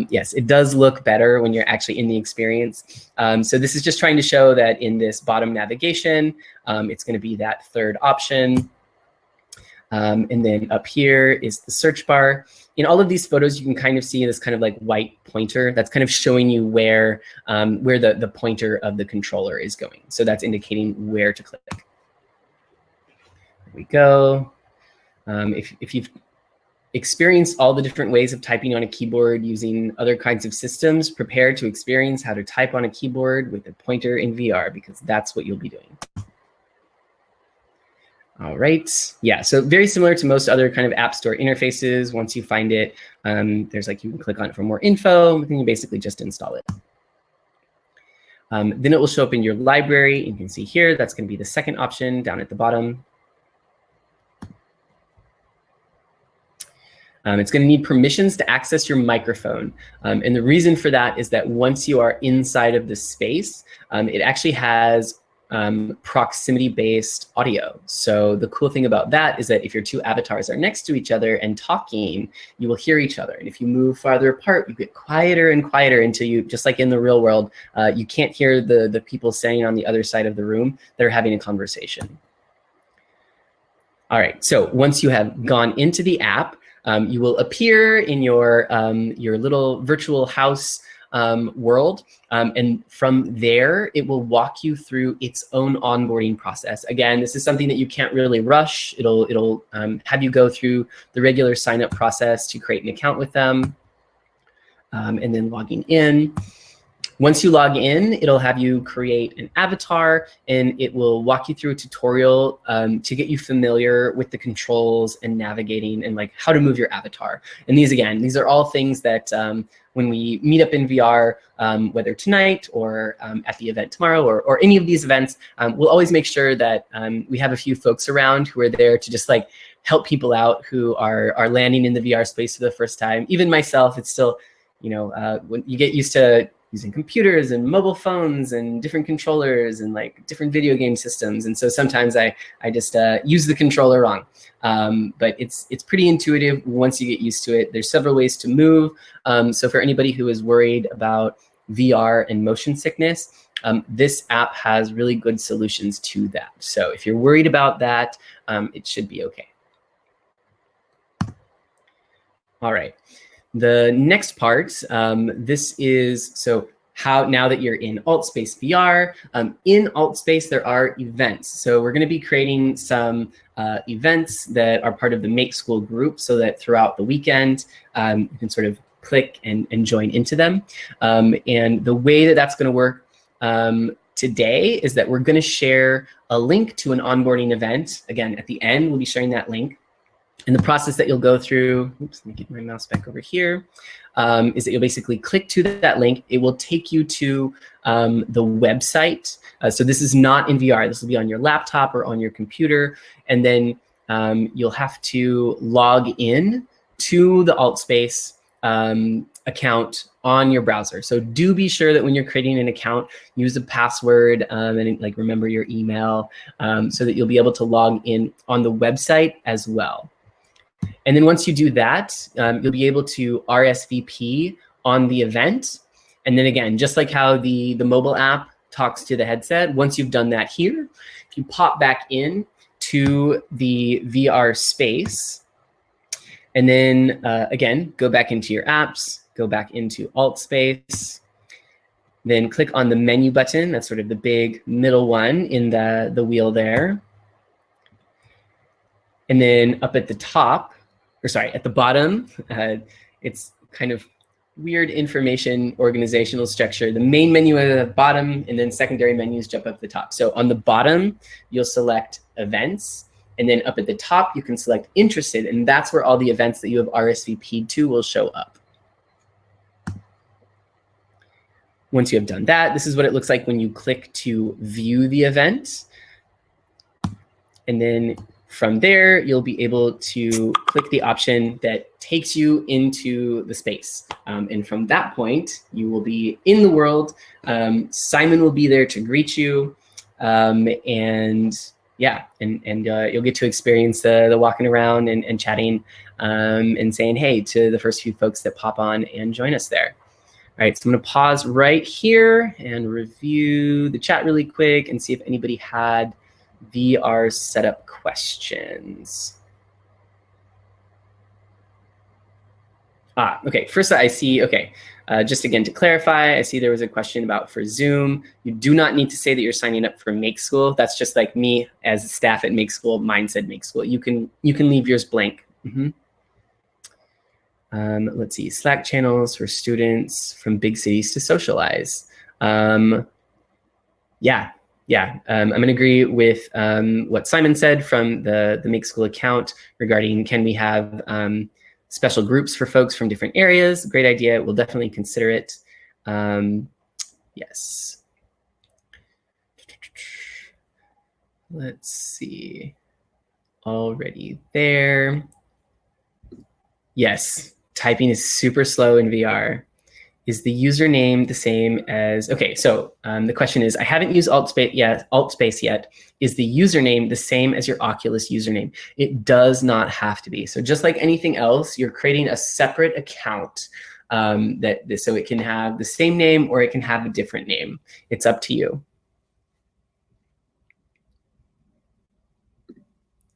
yes, it does look better when you're actually in the experience. So this is just trying to show that in this bottom navigation, it's gonna be that third option. And then up here is the search bar. In all of these photos, you can kind of see this kind of like white pointer that's kind of showing you where the pointer of the controller is going. So that's indicating where to click. There we go. If you've experienced all the different ways of typing on a keyboard using other kinds of systems, prepare to experience how to type on a keyboard with a pointer in VR, because that's what you'll be doing. All right, yeah, so very similar to most other kind of App Store interfaces. Once you find it, there's like, you can click on it for more info, then you basically just install it. Then it will show up in your library. You can see here, that's gonna be the second option down at the bottom. It's going to need permissions to access your microphone. And the reason for that is that once you are inside of the space, it actually has proximity-based audio. So the cool thing about that is that if your two avatars are next to each other and talking, you will hear each other. And if you move farther apart, you get quieter and quieter until you, just like in the real world, you can't hear the people standing on the other side of the room that are having a conversation. All right, so once you have gone into the app, you will appear in your little virtual house world, and from there, it will walk you through its own onboarding process. Again, this is something that you can't really rush. It'll have you go through the regular sign-up process to create an account with them, and then logging in. Once you log in, it'll have you create an avatar, and it will walk you through a tutorial to get you familiar with the controls and navigating and like how to move your avatar. And these are all things that when we meet up in VR, whether tonight or at the event tomorrow or any of these events, we'll always make sure that we have a few folks around who are there to just like help people out who are landing in the VR space for the first time. Even myself, it's still, you know, when you get used to using computers and mobile phones and different controllers and like different video game systems. And so sometimes I just use the controller wrong. But it's pretty intuitive once you get used to it. There's several ways to move. So for anybody who is worried about VR and motion sickness, this app has really good solutions to that. So if you're worried about that, it should be okay. All right. The next part, this is, so how, now that you're in AltSpace VR, in AltSpace there are events. So we're going to be creating some events that are part of the Make School group so that throughout the weekend, you can sort of click and join into them. And the way that that's going to work today is that we're going to share a link to an onboarding event. Again, at the end, we'll be sharing that link. And the process that you'll go through, oops, let me get my mouse back over here, is that you'll basically click to that link. It will take you to the website. So this is not in VR. This will be on your laptop or on your computer. And then you'll have to log in to the AltSpace account on your browser. So do be sure that when you're creating an account, use a password and like remember your email so that you'll be able to log in on the website as well. And then once you do that, you'll be able to RSVP on the event. And then again, just like how the mobile app talks to the headset, once you've done that here, if you pop back in to the VR space, and then again, go back into your apps, go back into AltSpace, then click on the menu button. That's sort of the big middle one in the wheel there. And then up at the top, or sorry, at the bottom, it's kind of weird information organizational structure. The main menu at the bottom, and then secondary menus jump up the top. So on the bottom, you'll select events. And then up at the top, you can select interested. And that's where all the events that you have RSVP'd to will show up. Once you have done that, this is what it looks like when you click to view the event. And then from there, you'll be able to click the option that takes you into the space. And from that point, you will be in the world. Simon will be there to greet you. And yeah, and you'll get to experience the walking around and chatting and saying hey to the first few folks that pop on and join us there. All right, so I'm going to pause right here and review the chat really quick and see if anybody had VR setup questions. Okay, first I see, okay, just again to clarify, I see there was a question about for Zoom. You do not need to say that you're signing up for Make School. That's just like me as staff at Make School, mine said Make School. You can leave yours blank. Let's see, Slack channels for students from big cities to socialize. Yeah, I'm going to agree with what Simon said from the Make School account regarding can we have special groups for folks from different areas. Great idea. We'll definitely consider it. Yes. Let's see. Already there. Yes, typing is super slow in VR. Is the username the same as, okay, so the question is, I haven't used AltSpace yet. Is the username the same as your Oculus username? It does not have to be. So just like anything else, you're creating a separate account so it can have the same name or it can have a different name. It's up to you.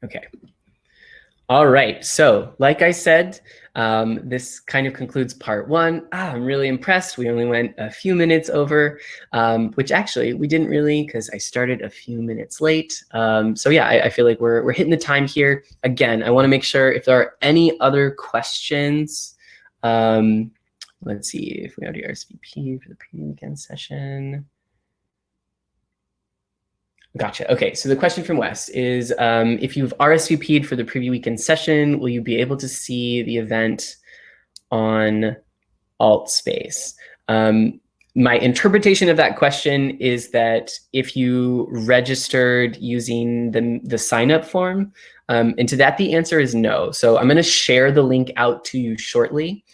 Okay. All right, so like I said, this kind of concludes part one. I'm really impressed. We only went a few minutes over, which actually we didn't really because I started a few minutes late. So yeah, I feel like we're hitting the time here. Again, I want to make sure if there are any other questions. Let's see if we already RSVP for the pre-weekend session. Gotcha. Okay, so the question from Wes is, if you've RSVP'd for the preview weekend session, will you be able to see the event on AltSpace? My interpretation of that question is that if you registered using the sign-up form, and to that the answer is no. So I'm going to share the link out to you shortly.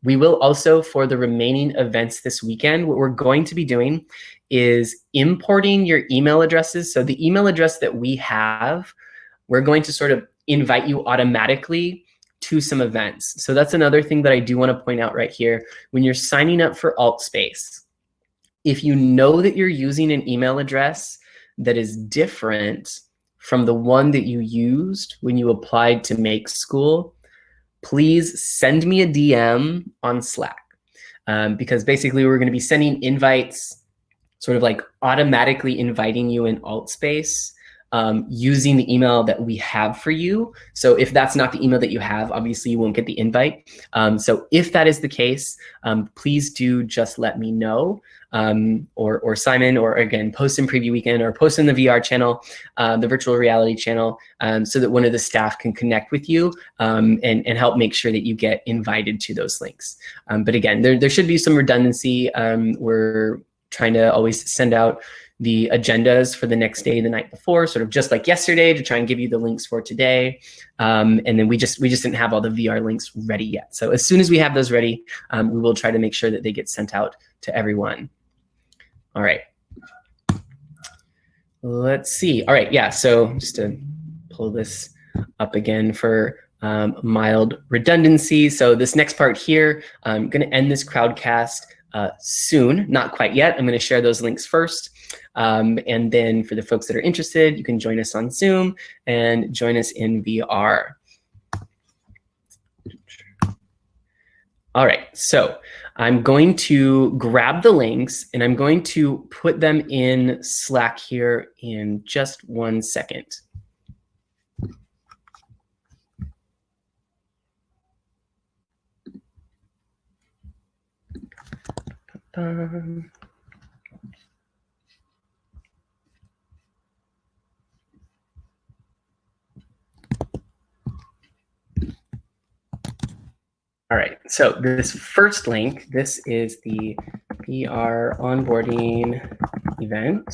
We will also, for the remaining events this weekend, what we're going to be doing is importing your email addresses. So the email address that we have, we're going to sort of invite you automatically to some events. So that's another thing that I do want to point out right here. When you're signing up for AltSpace, if you know that you're using an email address that is different from the one that you used when you applied to Make School, please send me a DM on Slack, because basically we're going to be sending invites, sort of like automatically inviting you in AltSpace using the email that we have for you. So if that's not the email that you have, obviously you won't get the invite. So if that is the case, please do just let me know, or Simon, or again, post in Preview Weekend, or post in the VR channel, the virtual reality channel, so that one of the staff can connect with you and help make sure that you get invited to those links. But again, there should be some redundancy. We're trying to always send out the agendas for the next day, the night before, sort of just like yesterday, to try and give you the links for today. And then we just didn't have all the VR links ready yet. So as soon as we have those ready, we will try to make sure that they get sent out to everyone. All right. Let's see. All right, yeah, so just to pull this up again for mild redundancy. So this next part here, I'm gonna end this Crowdcast soon, not quite yet. I'm gonna share those links first. And then for the folks that are interested, you can join us on Zoom and join us in VR. All right, so I'm going to grab the links and I'm going to put them in Slack here in just 1 second. All right, so this first link, this is the VR onboarding event.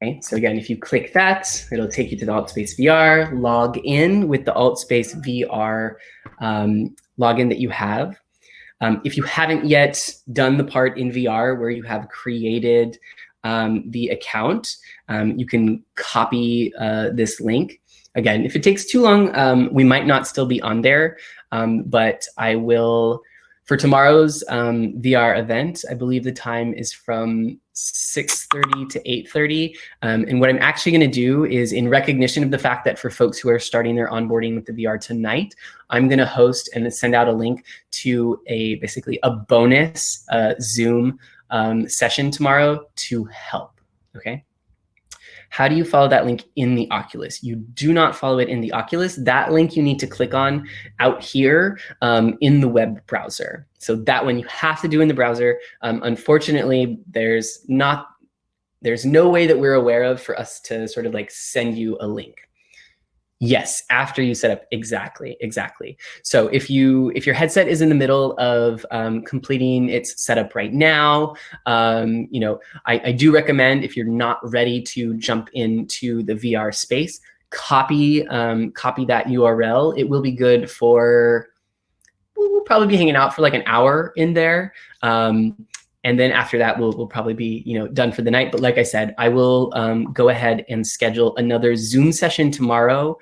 Okay, so again, if you click that, it'll take you to the AltSpace VR, log in with the AltSpace VR login that you have. If you haven't yet done the part in VR where you have created the account, you can copy this link. Again, if it takes too long, we might not still be on there, but I will, for tomorrow's VR event, I believe the time is from 6:30 to 8:30. And what I'm actually gonna do is, in recognition of the fact that for folks who are starting their onboarding with the VR tonight, I'm gonna host and send out a link to basically a bonus Zoom session tomorrow to help, okay? How do you follow that link in the Oculus? You do not follow it in the Oculus. That link you need to click on out here in the web browser. So that one you have to do in the browser. Unfortunately, there's no way that we're aware of for us to sort of like send you a link. Yes, after you set up, exactly. So if your headset is in the middle of completing its setup right now, I do recommend, if you're not ready to jump into the VR space, copy that URL. It will be good for, we'll probably be hanging out for like an hour in there. And then after that, we'll probably be done for the night. But like I said, I will go ahead and schedule another Zoom session tomorrow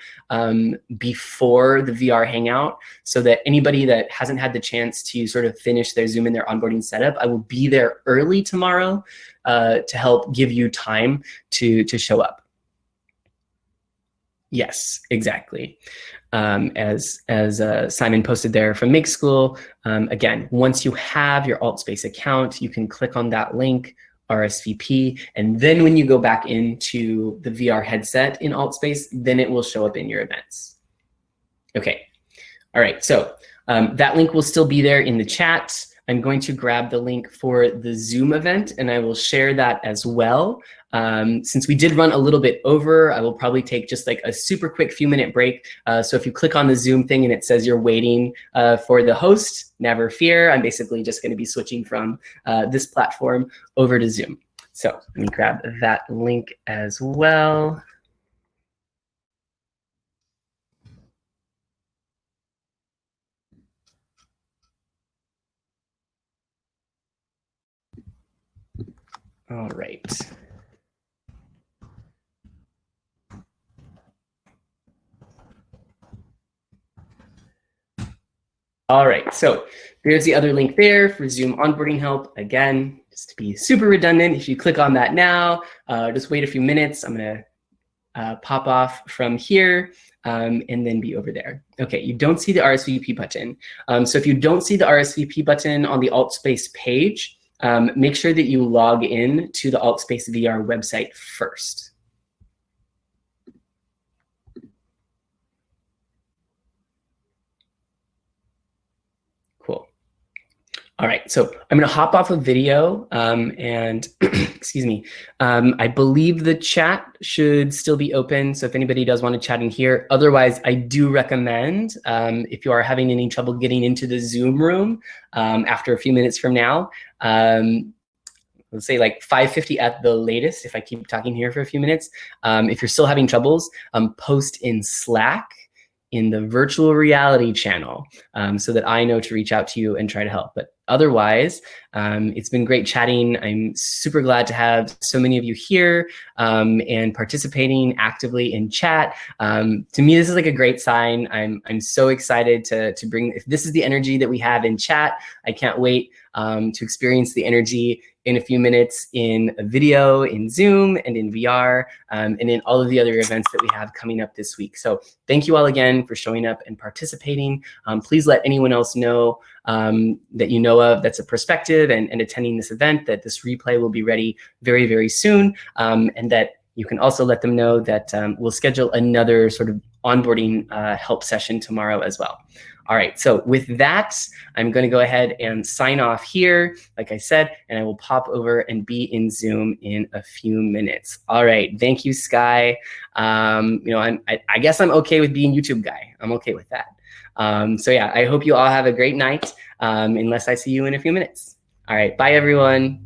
before the VR Hangout, so that anybody that hasn't had the chance to sort of finish their Zoom and their onboarding setup, I will be there early tomorrow to help give you time to show up. Yes, exactly. As Simon posted there from Make School, again, once you have your AltSpace account, you can click on that link, RSVP, and then when you go back into the VR headset in AltSpace, then it will show up in your events. Okay, all right, so that link will still be there in the chat. I'm going to grab the link for the Zoom event, and I will share that as well. Since we did run a little bit over, I will probably take just like a super quick few-minute break. So if you click on the Zoom thing and it says you're waiting for the host, never fear. I'm basically just going to be switching from this platform over to Zoom. So let me grab that link as well. All right. All right, so there's the other link there for Zoom onboarding help. Again, just to be super redundant, if you click on that now, just wait a few minutes. I'm gonna pop off from here and then be over there. Okay, you don't see the RSVP button. So if you don't see the RSVP button on the AltSpace page, make sure that you log in to the AltSpace VR website first. Cool. All right, so I'm going to hop off a video and excuse me. I believe the chat should still be open. So if anybody does want to chat in here, otherwise I do recommend if you are having any trouble getting into the Zoom room after a few minutes from now, let's say like 5:50 at the latest, if I keep talking here for a few minutes. If you're still having troubles, post in Slack in the virtual reality channel so that I know to reach out to you and try to help. But otherwise, it's been great chatting. I'm super glad to have so many of you here and participating actively in chat. To me, this is like a great sign. I'm so excited to bring, if this is the energy that we have in chat, I can't wait to experience the energy in a few minutes in a video, in Zoom, and in VR, and in all of the other events that we have coming up this week. So thank you all again for showing up and participating. Please let anyone else know that you know of that's a prospective and attending this event, that this replay will be ready very, very soon, and that you can also let them know that we'll schedule another sort of onboarding help session tomorrow as well. All right, so with that, I'm going to go ahead and sign off here, like I said, and I will pop over and be in Zoom in a few minutes. All right, thank you, Sky. You know, I guess I'm okay with being YouTube guy. I'm okay with that. So yeah, I hope you all have a great night, unless I see you in a few minutes. All right, bye everyone.